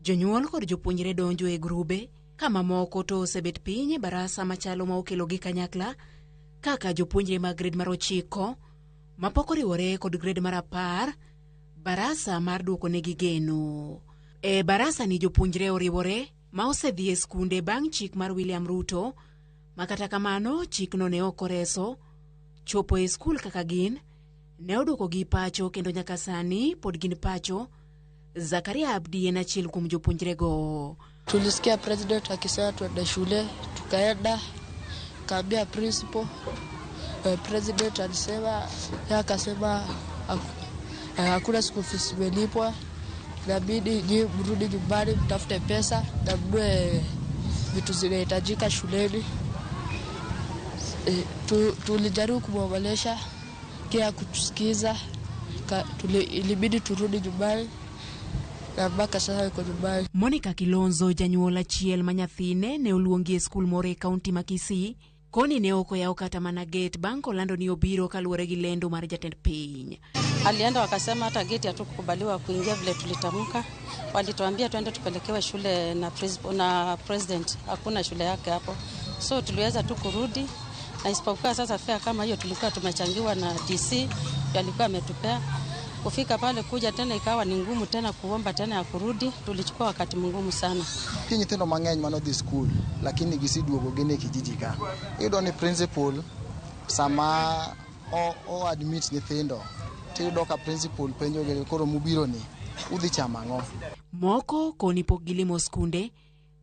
jonyuol kod jopuonjre donjo e grube, kama moko to osebet piny e barasa machalo ma okelo gi kanyakla, kaka jopuonjre mag grade mar 9 mapok oriwore kod grade mar 10, barasa mar duoko negi geno. E barasa ni jopuonjre oriwore ma osedhi e skunde bang' chik mar William Ruto, makata kamano chikno ne ok oreso chopo e skul kaka gin, ne oduoko gi pacho kendo nyaka sani pod gin pacho. Zakaria Abdi en achiel kuom jopuonjre go. Tulisikia president akisema tuende shule, tukaenda kaambia principal. President alisema akasema hakuna school fees imelipwa, inabidi mrudi nyumbani mtafute pesa na mnunue vitu zinahitajika shuleni. Tulijaribu kumwongelesha kia kutusikiza, ilibidi turudi nyumbani na mpaka sasa yuko nyumbani. Monica Kilonzo, janyuol achiel ma nyathine ne oluongi e skul moro e kaunti ma Kisii, koni ne ok oyaw kata mana gate bang' kolando ni obiro kaluwore gi lendo mar jatend piny. Alienda wakasema hata gate hatukukubaliwa kuingia vile tulitamka. Walituambia twende tupelekewe shule na president, hakuna shule yake hapo. So tuliweza tu kurudi, na isipokuwa sasa fare kama hiyo tulikuwa tumechangiwa na DC, alikuwa ametupea. Kufika pale kuja tena ikawa ni ngumu tena kuomba tena ya kurudi, tulichukua wakati mgumu sana. Kinyi teno mang'eny mano dhi school, lakini gisiduogo gene kijiji ka. Iyudo ni principal sama o admit nyithindo, tiyudo ka principal penjo gene koro mubiro ni udhi chama ng'o. Moko koni pok gilimo skunde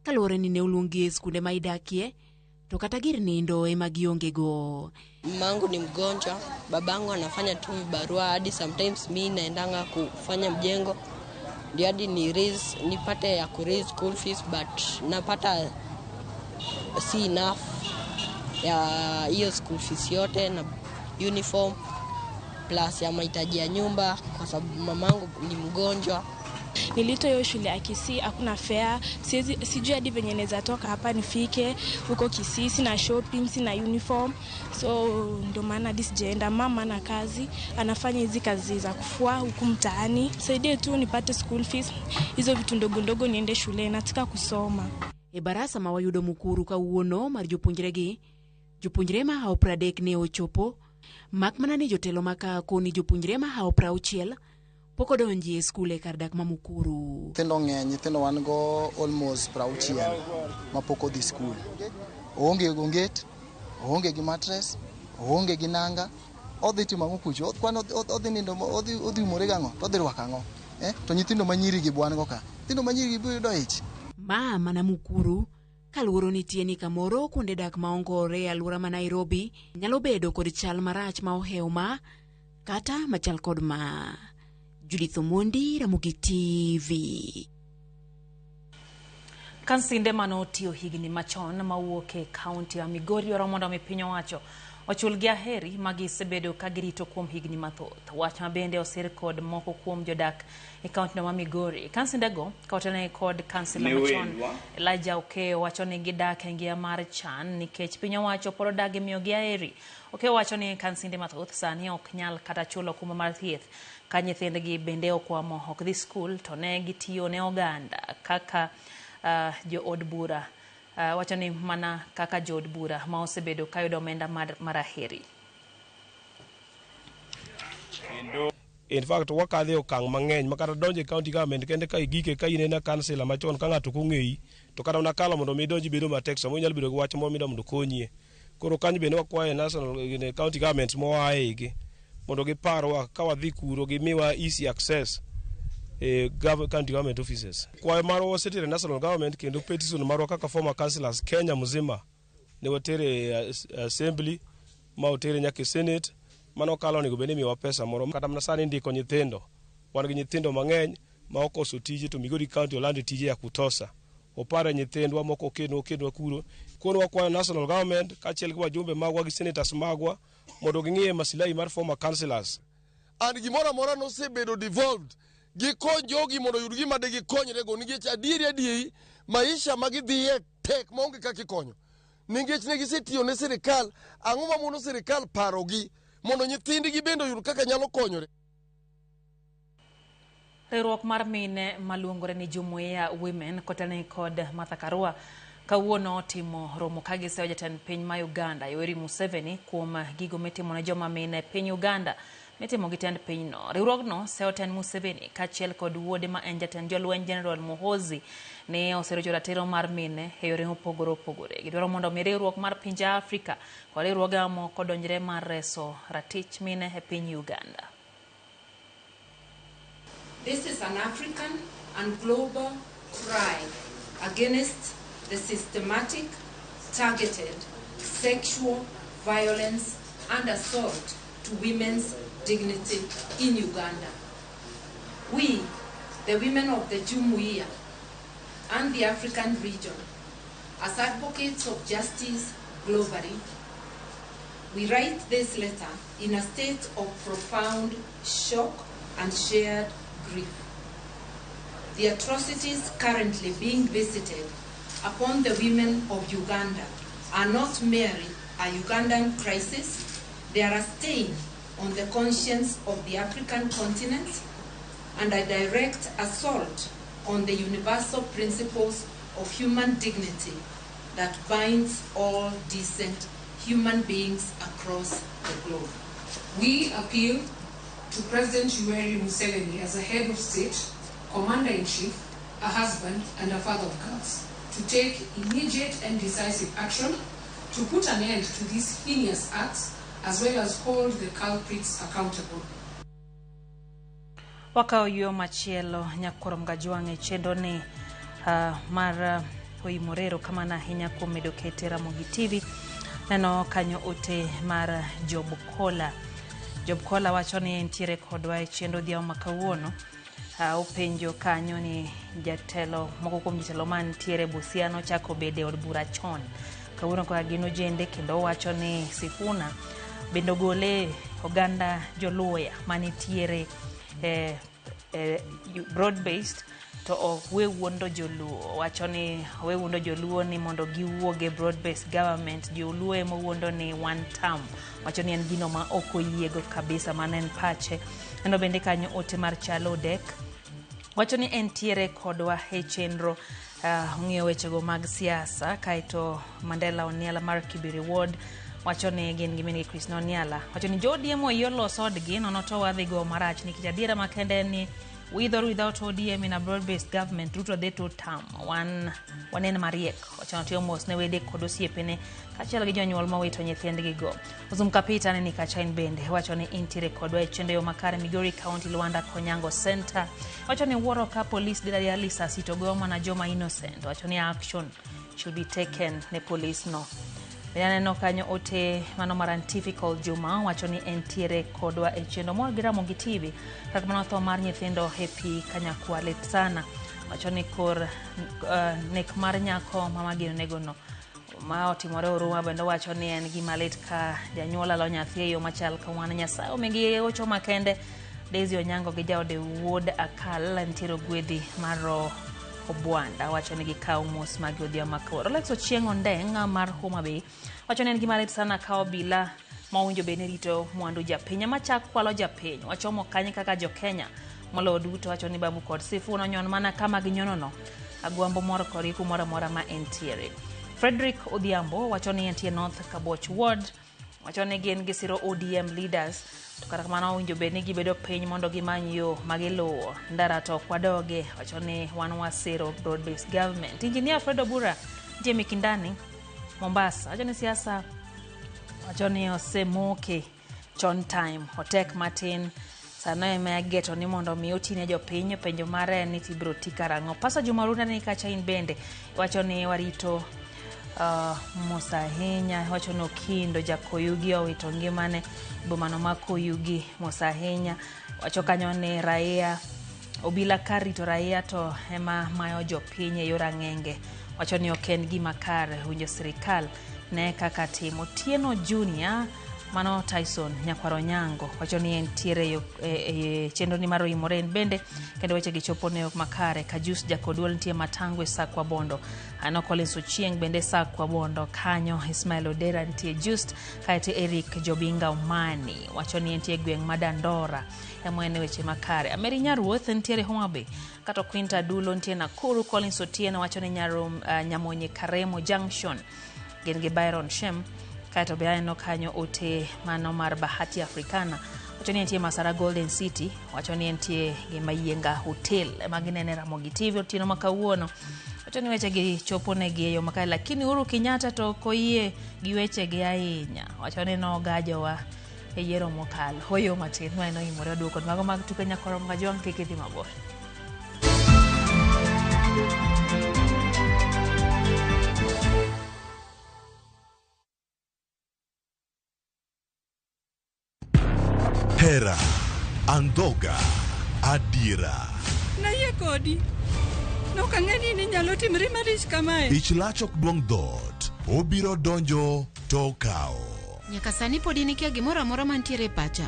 kaluwore ni ne oluongi e skunde ma idakie, to kata gir nindo ema gionge go. Mamangu ni mgonjwa, babangu anafanya tu barua, hadi sometimes mimi naendanga kufanya mjengo ndio hadi nipate ya ku raise school fees, but napata si enough ya hiyo school fees yote na uniform plus ya mahitaji ya nyumba kwa sababu mamangu ni mgonjwa. Nilito hiyo shule ya Kisii, hakuna fare, sijui hadi venye naweza toka hapa nifike huko Kisii, sina shopping, sina uniform. So ndo maana hadi sijaenda. Mama na kazi, anafanya hizi kazi za kufua huku mtaani. Saidie tu nipate school fees, hizo vitu ndogo ndogo niende shule, nataka kusoma. E barasa ma wayudo Mukuru kawuono mar jopuonjre gi, jopuonjre ma hao 30 ne ochopo, mak mana ni jotelo maka koni jopuonjre ma hao 60 poko donji e skule kar dak ma Mukuru. Nyithindo ng'eny, nyithindo wan go almost 60 ma poko dhi skul. Oonge gonget, oonge gi mattress, oonge gi nanga, odhi timo ang'o kucho, kwano odhi nindo, odhi umore gang'o, to odhi rwako ang'o. To nyithindo manyiri gi bwan go ka, nyithindo manyiri gi biro ich. Ma na Mukuru kaluoro nitie ni kamoro kuonde dak ma ongore alwora ma Nairobi nyalo bedo kod chal marach ma ohew ma kata machal kod ma. Judith Omondi, Ramogi TV. Kansinde manotio higni machon mawuok e kaunti ya Migori oro mondo mi piny owacho ochul gi aheri magisebedo ka girito kuom higni mathoth. Wach ma bende osir kod moko kuom jodak e kaunti ma Migori. Kansinde go kautene kod kansila machon Elijah Okeyo wacho ni gidak e ngia mar chan nikech piny owacho pod odagi miyo gi aheri. Okeyo wacho ni kansinde mathoth sani ok nyal kata chulo kuma mar thieth ka nyithindgi bende okwamo ok dhi skul to ne gitiyo ne oganda kaka jo od bura. Wacho ni mana kaka jo od bura ma osebedo kayudo omenda mar aheri. In fact wakadhi okang' mang'eny makata donje county government kende ka igike ka inena kansila machon ka ng'ato kong'eyi to kata unakalo mondo mi donji bedo matek samo inyalo bedo gi wach moro mondo konyie. Koro kanyo bende wakwaye national county governments moae igi mondo giparwa ka wadhi kuro gimiwa easy access county government offices. Kwa maro wasetere national government kendo petition maro kaka former councillors Kenya mzima ne watere assembly ma watere nyaka senate mano kalo ni gobeni miwa pesa moro kata mana sani ndiko nyithindo wan gi nyithindo mang'eny ma okoso tije to Migori county olando tije ya kutosa opara nyithindwa moko keno kuro kono wakwa national government kachiel gi wajumbe magwa gi senators magwa mondo ging'ie maslahi mar former councillors and gimoro amora nosebedo devolved gikony jogi mondo yud gima de gikonyre go nikech adieri maisha magidhiye tek maonge kaka ikonyo nikech ne gisetiyo ne sirikal ang'o ma mono sirikal parogi mondo nyithindgi bende yud kaka nyalo konyore. Riwruok mar mine maluongore ni Jumuiya Women kotene kod Martha Karua kawuono timo romo ka giseyo jatend piny ma Uganda Yoweri Museveni kuom gigo mitimo ne joma mine piny Uganda mitimo gi tend pinyno. Riwruogno seyo tend Museveni kachiel kod wuode ma en jatend jolweny General Muhoozi ne oserocho ratiro mar mine e yore mopogore opogore. Gidwaro mondo mi riwruok mar pinje Afrika kod riwruoge moko donjre mar reso ratich mine e piny Uganda. This is an African and global cry against the systematic, targeted sexual violence and assault to women's dignity in Uganda. We, the women of the Jumuiya and the African region, as advocates of justice globally, we write this letter in a state of profound shock and shared grief. The atrocities currently being visited upon the women of Uganda are not merely a Ugandan crisis, they are a stain on the conscience of the African continent and a direct assault on the universal principles of human dignity that binds all decent human beings across the globe. We appeal to President Yoweri Museveni as a head of state, commander-in-chief, a husband and a father of girls, to take immediate and decisive action to put an end to these heinous acts as well as hold the culprits accountable. Wakaoyo machielo nyakorom gajwang' chendo ni mar Oimorero kama na hinya kuom medo kete Ramogi TV neno kanyo ote mar Job Kola wacho ni entiere kodwa e chendo dhiao makawuono openjo kanyo ni jatelo moko kuom jatelo man tiere Busia no chako bede od bura chon kawuono kwa gino jende kendo wacho ni Sifuna bendo gole oganda joluoya manitiere broad based to we wuondo joluo wacho ni we wuondo joluo ni mondo giwuoge broad based government joluo emo wuondo ni one term wacho ni en gino ma okoyiego kabisa manen pache endo bende kanyo ote mar chalo dek wacho ni entiere kodwa e chenro ng'iyo wechego mag siasa kaito Mandela Oniala mar Kibiri Ward wacho ni gin gimini Chris Oniala wacho ni JODM oyolo sodgi nono to wadhigo marach nikech adiera makende ni with or without ODM in a broad-based government, Ruto de to term, one en mariek, wacho tiyo mos ne wede kod osiepene, kachiel gi jonyuol mawito nyithindgi go. Uzum kapita ni kachain bende, wacho ni intire kodwa e chendo yo makare Migori County Luanda Konyango Center, wacho ni wuoro ka police didari alisa sito goma na joma innocent, wacho ni action should be taken ne police no. Neno kanyo ote mano marantifical Juma wacho ni entiere kodwa e chendo moro gi Ramogi TV kaka mano tho mar nyithindo happy kanyakwa lit sana wacho ni kor nek mar nyako mama gino negono ma otimore Huruma bende wacho ni en gima lit ka janyuola lo nyathi e yo machal ka wan Nyasaye omigi ocho makende Daisy Onyango gi jaode wuod Akal ntiero gwedhi mar Obwanda wacho ni gikaw mos mag odhia makoro Alex Ochieng Ondeng mar Homa Bay wacho ni en gima lit sana ka obila mawinjo bene rito mwandu japiny machak kwalo japiny wacho mokanye kaka jo Kenya molo duto wacho ni Babu kod Sifuna nyon mana kama ginyonono agwambo moro kod kumora mora ma entiere Frederick Odhiambo wacho ni entie North Kaboch Ward wacho ni gin gisiro ODM leaders to kata kamano winjo bene gibedo piny mondo gimany yo magiluwo ndara to kwadoge wacho ni wan wasiro broad based government. Engineer Fred Obura ndiye Mikindani Mombasa wacho ni siasa wacho ni osemoke chon time otek Martin Sana emegeto ni mondo mi otine jopiny penjo mare ni tibro tikarango. Pasa Jumarunda ni kacha in bende wacho ni warito Musa Ahinya, wacho no Kindo Jakoyugi owito ngimane bomano makoyugi Musa Ahinya, wacho kanyo ni raia obila karito raia to ema mayo jopiny e yora ngenge, wacho ni oken gima kare winjo sirikal ne kaka timo. Tieno Junior mano Tyson Nyakwaro Nyango wacho ni entiere chenro ni maro imore en bende kendo weche gichopo ne makare. Kajus Jakoduol ntie Matangwe Sakwa Bondo, ano Collins Ochieng bende Sakwa Bondo kanyo, Ismail Odera ntie Just kaete Eric Jobinga Umani wacho ni ntie gweng Madandora emwene weche makare. Ameri Nyaruoth ntiere Homabay kato Quinta Dulo ntie Nakuru. Collins Otieno wacho ni Nyamonye Karemo Junction gen Byron Shem kato be no kanyo ote mano mar Bahati Africana wacho ni entie Masara Golden City, wacho ni entie Gimayenga Hotel maginene Ramogi TV otino makawuono, wacho ni weche gi chopo ne gi yo makale. Lakini Uhuru Kenyatta to koyie gi weche gi ahinya, wacho ni no gajowa e yiero mokalo hoyo matin ma no imore duoko mago mag tuke nyakoro ngajong kikethi mabor. Hera, andhoga, adira. Na ye kodi. No kangeni ni nyalo timri marich kamae. Ich lach ok duong' dhot, obiro donjo to kao. Nyaka sani podi nikia gimoro amora mantiere pacha.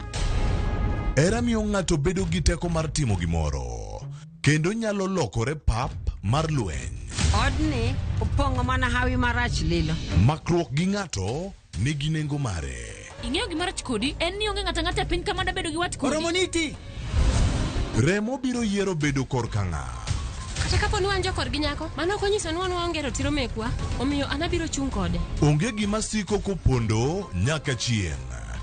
Hera miyo ng'ato bedo gi teko mar timo gimoro, kendo nyalo lokore pap mar lweny. Odni opong'o mana hawi marach lilo. Makruok gi ng'ato nigi nengo mare. Ing'eyo gimarach kodi en ni onge ng'ata ng'ata piny kama da bedo gi wat kodi. Oromoniti. Remo biro yiero bedo kor kang'a. Kata kapo ni wanjo kod gi nyako, mano konyiso ni wan waonge ratiro mekwa, omiyo anabiro chung' kode. Onge gima siko kopondo nyaka chieng'.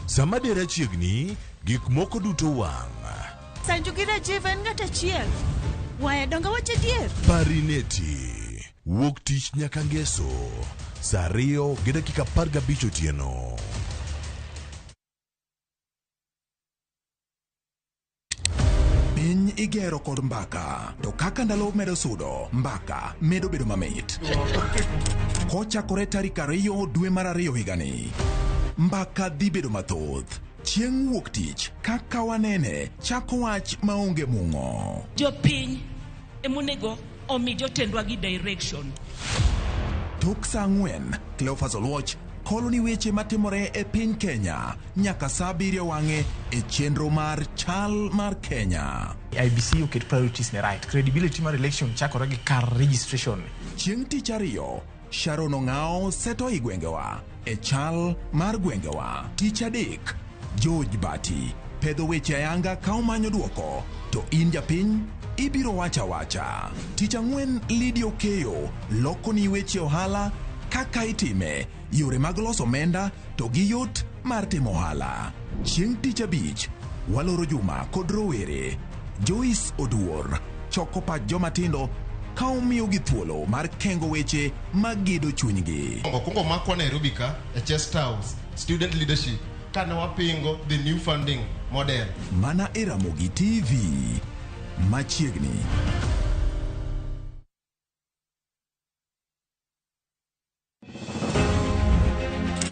Sama dera chiegni, gik moko duto wang'. Sanju gira jiven ng'ata chieng'. Wae donga wache dier. Parineti. Wuok tich nyaka ngeso. Saa 2:15 otieno. Piny igero kod mbaka, to kaka ndalo medo sudo, mbaka medo bedo mamit. Kochakore tarik 2 dwe mar 2 higani, mbaka dhi bedo mathoth. Chieng' wuok tich, kaka wanene, chako wach maonge mung'o. Jopiny emonego omi jotendwa gi direction. Tok saa 4, Cleophas Oluoch koloni weche matimore e piny Kenya nyaka saa 7 wang'e e chenro mar chal mar Kenya. IBC oket priorities ne right. Credibility mar election chakore gi kar registration. Chieng' tich 2, Sharon Ong'ao seto i gwengewa e chal mar gwengewa. Tich 3, George Bati pedho weche ayanga ka omanyo duoko, to in japiny ibiro wacha wacha. Tich 4, Lydia Okeyo loko ni weche ohala kaka itime, yore mag loso omenda to gi yot mar timo ohala. Chieng' tich 5, waloro Juma kod rowere. Joyce Oduor choko pach jomatindo ka omiyo gi thuolo mar kengo weche magido chunygi. Kungo makwa Nairobi ka e Chest House student leadership kana wapingo the new funding model. Mana e Ramogi TV machiegni.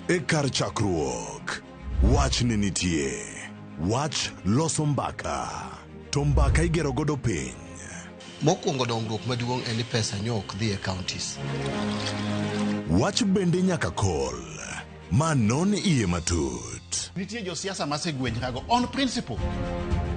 E kar chakruok, wach ne nitie. Wach loso mbaka. To mbaka igero godo piny. Mokwongo dongruok maduong' en ni pesa nyok dhi e counties. Wach bende nyaka kol. Manon iye matut. Nitie josiasa masegwenj kago on principle.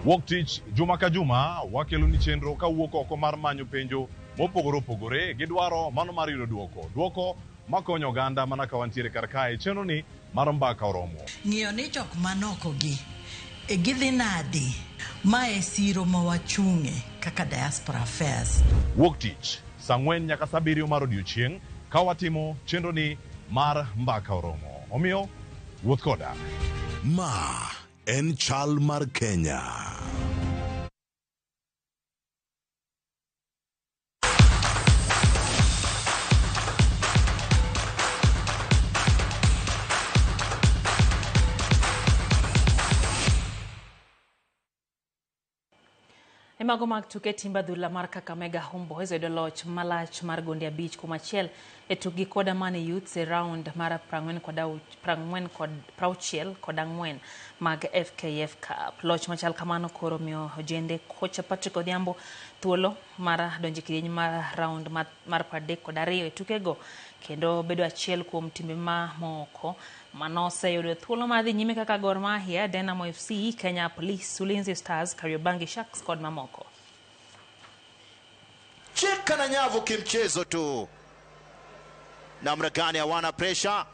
Wuok tich juma ka juma wakelo ni chenro ka wuok oko mar manyo penjo mopogore opogore gidwaro mano mar yudo duoko makonyo oganda mana ka wantiere kar kae chenro ni mar mbaka oromo. Ng'iyo ni jok manoko gi gidhi nadi ma e siro ma wachung'e kaka diaspora affairs. Wuok tich saa 4 nyaka saa 7 mar odiechieng' ka watimo chenro ni mar mbaka oromo. Omiyo wuoth koda. Ma en chal mar Kenya. Mago mag tuke timba dhula mar Kakamega Homeboyz oyudo loch malach mar gonde 5 kuom 1 e tukgi kod Amani Youths e round mar 40 mag FKF Cup. Loch machal kamano koro miyo ojende kocha Patrick Odhiambo thuolo mar donjo kidieny mar round mar 32 e tukego kendo bedo achiel kuom timbe mamoko manoseyudo thuolo mar dhi nyime kaka Gor Mahia, Dynamo FC, Kenya Police, Ulinzi Stars, Kariobangi Sharks kod mamoko. Cheka na nyavu kimchezo tu. Namna gani hawana pressure.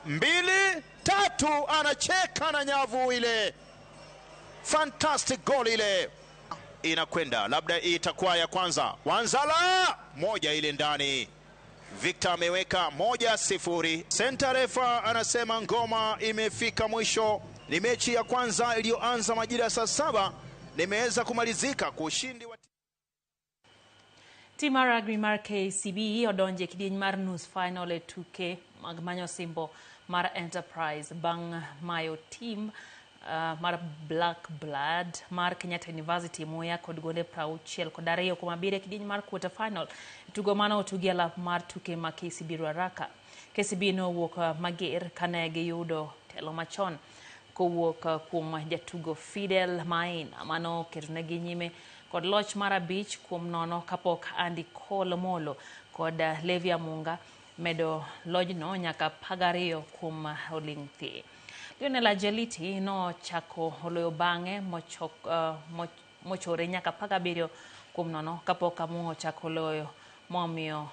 2-3 anacheka na nyavu ile. Fantastic goal ile. Inakwenda, labda itakuwa ya kwanza. Wanzala, moja ile ndani. Victor ameweka 1-0. Center refa anasema ngoma imefika mwisho. Ni mechi ya kwanza iliyoanza majira saa 7 nimeweza kumalizika kwa ushindi wa Tim Rugby mar KCB odonje kidieny mar nus final e tuke mag manyo simbo mar Enterprise bang' mayo team mar Black Blood mar Kenyatta University Muya kod gonde 62 kuom 7 kidieny mar quarter final. Tugo mano otugi alap mar tuke ma KCB Ruaraka. KCB nowuok mager kane giyudo telo machon kowuok kuom jatugo Fidel Maina mano ketonegi nyime kod loch mar 5-0 kapok Andy Cole Molo kod Levia Munga medo lojno nyaka 12 kuom Olingthi. Lionel Ajeliti no chako oloyo bang'e mochore nyaka 17-0 kapok Amungo chako oloyo momiyo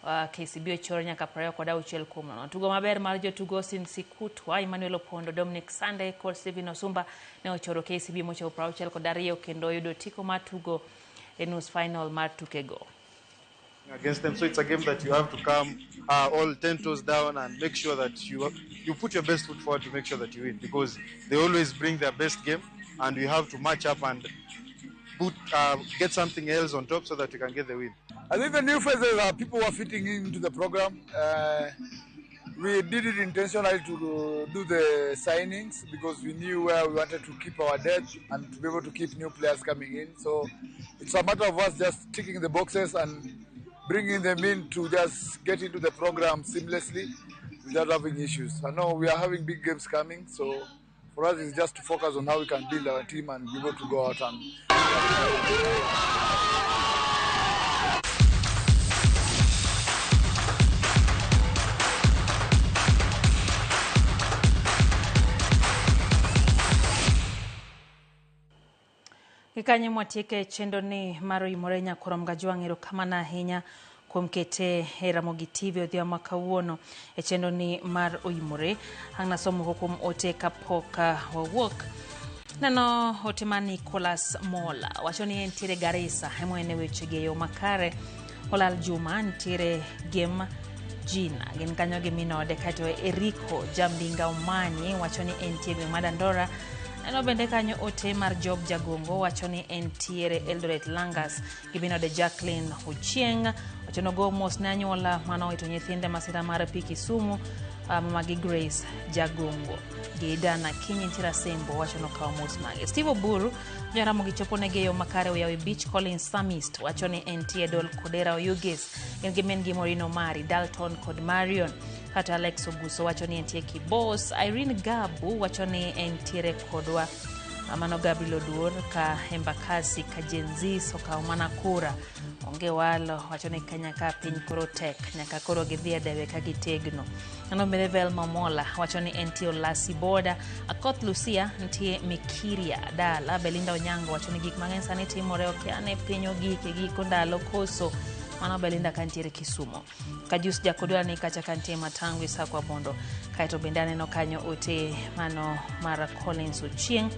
KCB ochore nyaka 26-0. Tugo maber mar jotugo Sinsikutwa, Emmanuel Opondo, Dominic Sunday kod Steven Osumba ne ochoro KCB mochopo 62 kendo yudo tiko mar tugo e nus final mar tukego. Against them, so it's a game that you have to come all 10 toes down and make sure that you put your best foot forward to make sure that you win, because they always bring their best game and we have to match up and get something else on top so that we can get the win. I think the new faces are people who are fitting into the program. We did it intentionally to do the signings because we knew where we wanted to keep our depth and to be able to keep new players coming in. So it's a matter of us just ticking the boxes and bringing them in to just get into the program seamlessly without having issues. I know we are having big games coming, so for us it's just to focus on how we can build our team and be able to go out and Kikanye mwatieke chendo ni Maro Imorenya kurom gajwang'ero kamana ahinya kuom kete e Ramogi TV odhiambo kawuono e chendo ni mar Oimore. Hang'na somo kuom ote kapok wawuok. Nano ote ma Nicholas Mola wacho ni entiere Garissa emoene wechege yo makare. Olal Juma nitiere Gem Gina gin kanyo gi minode kato Eriko Jambinga Omanyi wacho ni entiere Madandora. Eno bende kanyo ote mar Job Jagongo wacho ni entiere Eldoret Langas gibino de Jacqueline Ochieng wacho no go mos ne anyuola mano ito nyithinde masira mar Kisumu magi Grace Jagongo Gidana Kinyi ntira Sembo wacho no kawo mos mage. Steve Oburu Jaramogi chopo ne geyo makare Oyawi Beach. Collins Samist wacho ni entiere Dol Kodera Oyugis gin gimen gi Morino Mari Dalton kod Marion kata Alex Oguso wacho ni entiere Kibos. Irene Gabu wacho ni entiere kodwa amano Gabriel Oduor ka Embakasi ka Jenzi soka umana kura onge walo wacho ni kanyaka piny koro tek nyaka koro gidhie dewe ka gitegno. Ano Merevel Mamola wacho ni entiere Lasi Boda. Akoth Lucia ntie Mikiria Dala. Belinda Onyango wacho ni gik mang'eny sani timore okiane piny ogike giko ndalo koso mano Belinda kantiere Kisumu. Kajus Jakodwa ni kacha kantie Matangwi Sakwa Bondo kaito bende aneno kanyo ote mano mara Collins Ochieng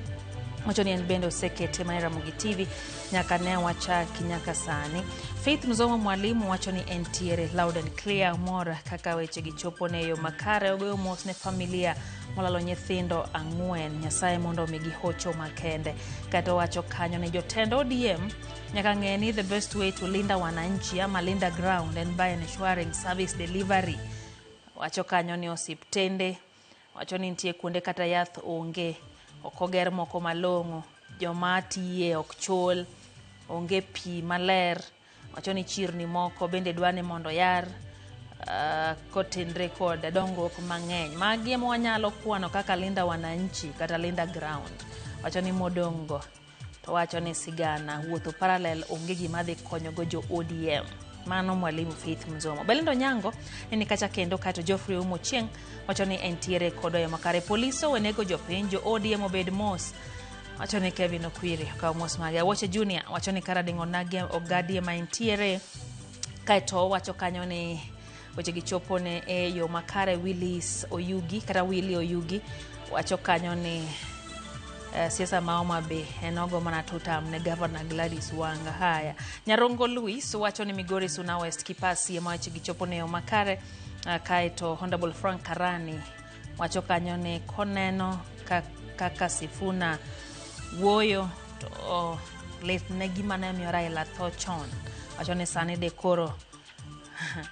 wacho ni en bende osekete ma Ramogi TV nyaka ne wachaki nyaka sani. Faith Mzoma Mwalimu wacho ni entiere loud and clear mora kaka weche gichopo ne yo makare ogoyo mos ne familia molalo nyithindo 4 Nyasaye mondo omigi hocho makende. Kato wacho kanyo ne jotendo ODM nyaka ng'eni the best way to linda wananchi ama linda ground and by ensuring service delivery. Wacho kanyo ni osiptende wacho ni nitie kuonde kata yath onge okoger moko malong'o joma tiye ok chol onge pi maler, wacho ni chirni moko bende dwane mondo yar kotenre kod dongruok mang'eny. Magi ema wanyalo kwano kaka Linda Wananchi kata Linda Ground. Wacho ni modongo to wacho ni sigana wuotho parallel onge gima dhi konyogo jo ODM. Mano Mwalimu Faith Mzomo. Belindo Nyango ni kacha kendo kato Geoffrey Omochieng wacho ni entiere kodo ya makare poliso wenego jopiny jo ODM obed mos. Wacho ni Kevin Okwiri ka mos mage. Wache Junior wacho ni Karading Onage Ogadie ma entiere kaito wacho kanyo ni weche gichopo ne e yo makare Willis Oyugi kata Willy Oyugi wacho kanyo ni siasa maoma be enogo mana tutam ne Governor Gladys Wanga. Haya, Nyarongo Luis wacho ni Migori Suna West Kipasi ema wacho gichopo ne yo makare kaito Honorable Frank Karani wacho kanyo ni koneno kaka Sifuna wuoyo to letne gima ne miyo Raila tho chon. Wacho ni sani de koro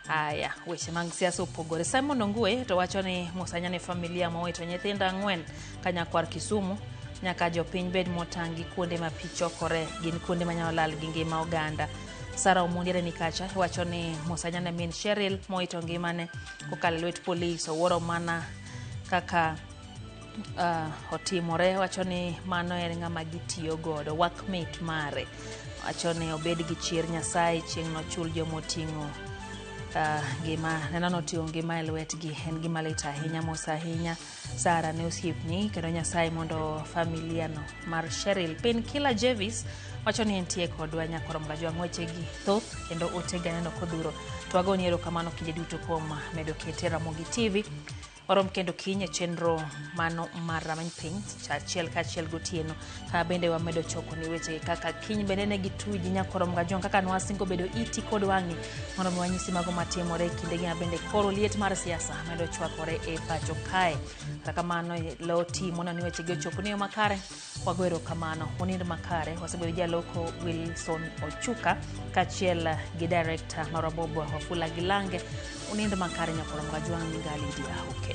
haya weche mag siasa opogore. Simon Ongue to wacho ni musanya ni familia mowito nyithindo 4 kanyakwar Kisumu nyaka jopiny bed motangi kuonde ma pi chokore gin kuonde manyalo lal gi ngima oganda. Sara Omundiere ni kacha wacho ni musanya ne min Cheryl moito ngimane kokalo lwet polis owuoro mana kaka otimore. Wacho ni mano en ng'ama gitiyo godo workmate mare. Wacho ni obed gi chir Nyasaye chieng' no chul jomoting'o gima neno tiyo ngima e lwetgi en gima lit ahinya mos ahinya. Sara ne osiepni kendo Nyasaye mondo familia no mar Cheryl. Painkiller Jevis wacho ni entie kodwa nyakorom ga jwang' wechegi thoth kendo otega neno kodhuro. Twagoni erokamano kinde duto kuom medo kete Ramogi TV. Warom kendo kinye chenro mano mar Rameny Piny chachiel kachiel gotieno ka bende wamedo choko ni weche kaka kiny bende ne gituji nyakorom ga jwang' kaka nwasingo bedo iti kod wang'i mondo wanyisi mago matimore kinde gi bende koro liet mar siasa medo chwakore e pacho kae. Kaka mano lo timo ni weche gi chopo ni makare wagwero kamano unind makare wasebedo jaloko Wilson Ochuka kachiel gi director Marabobo Wafula Gilange unind makare nyakorom ga jwang' Ngali Dia. Okay.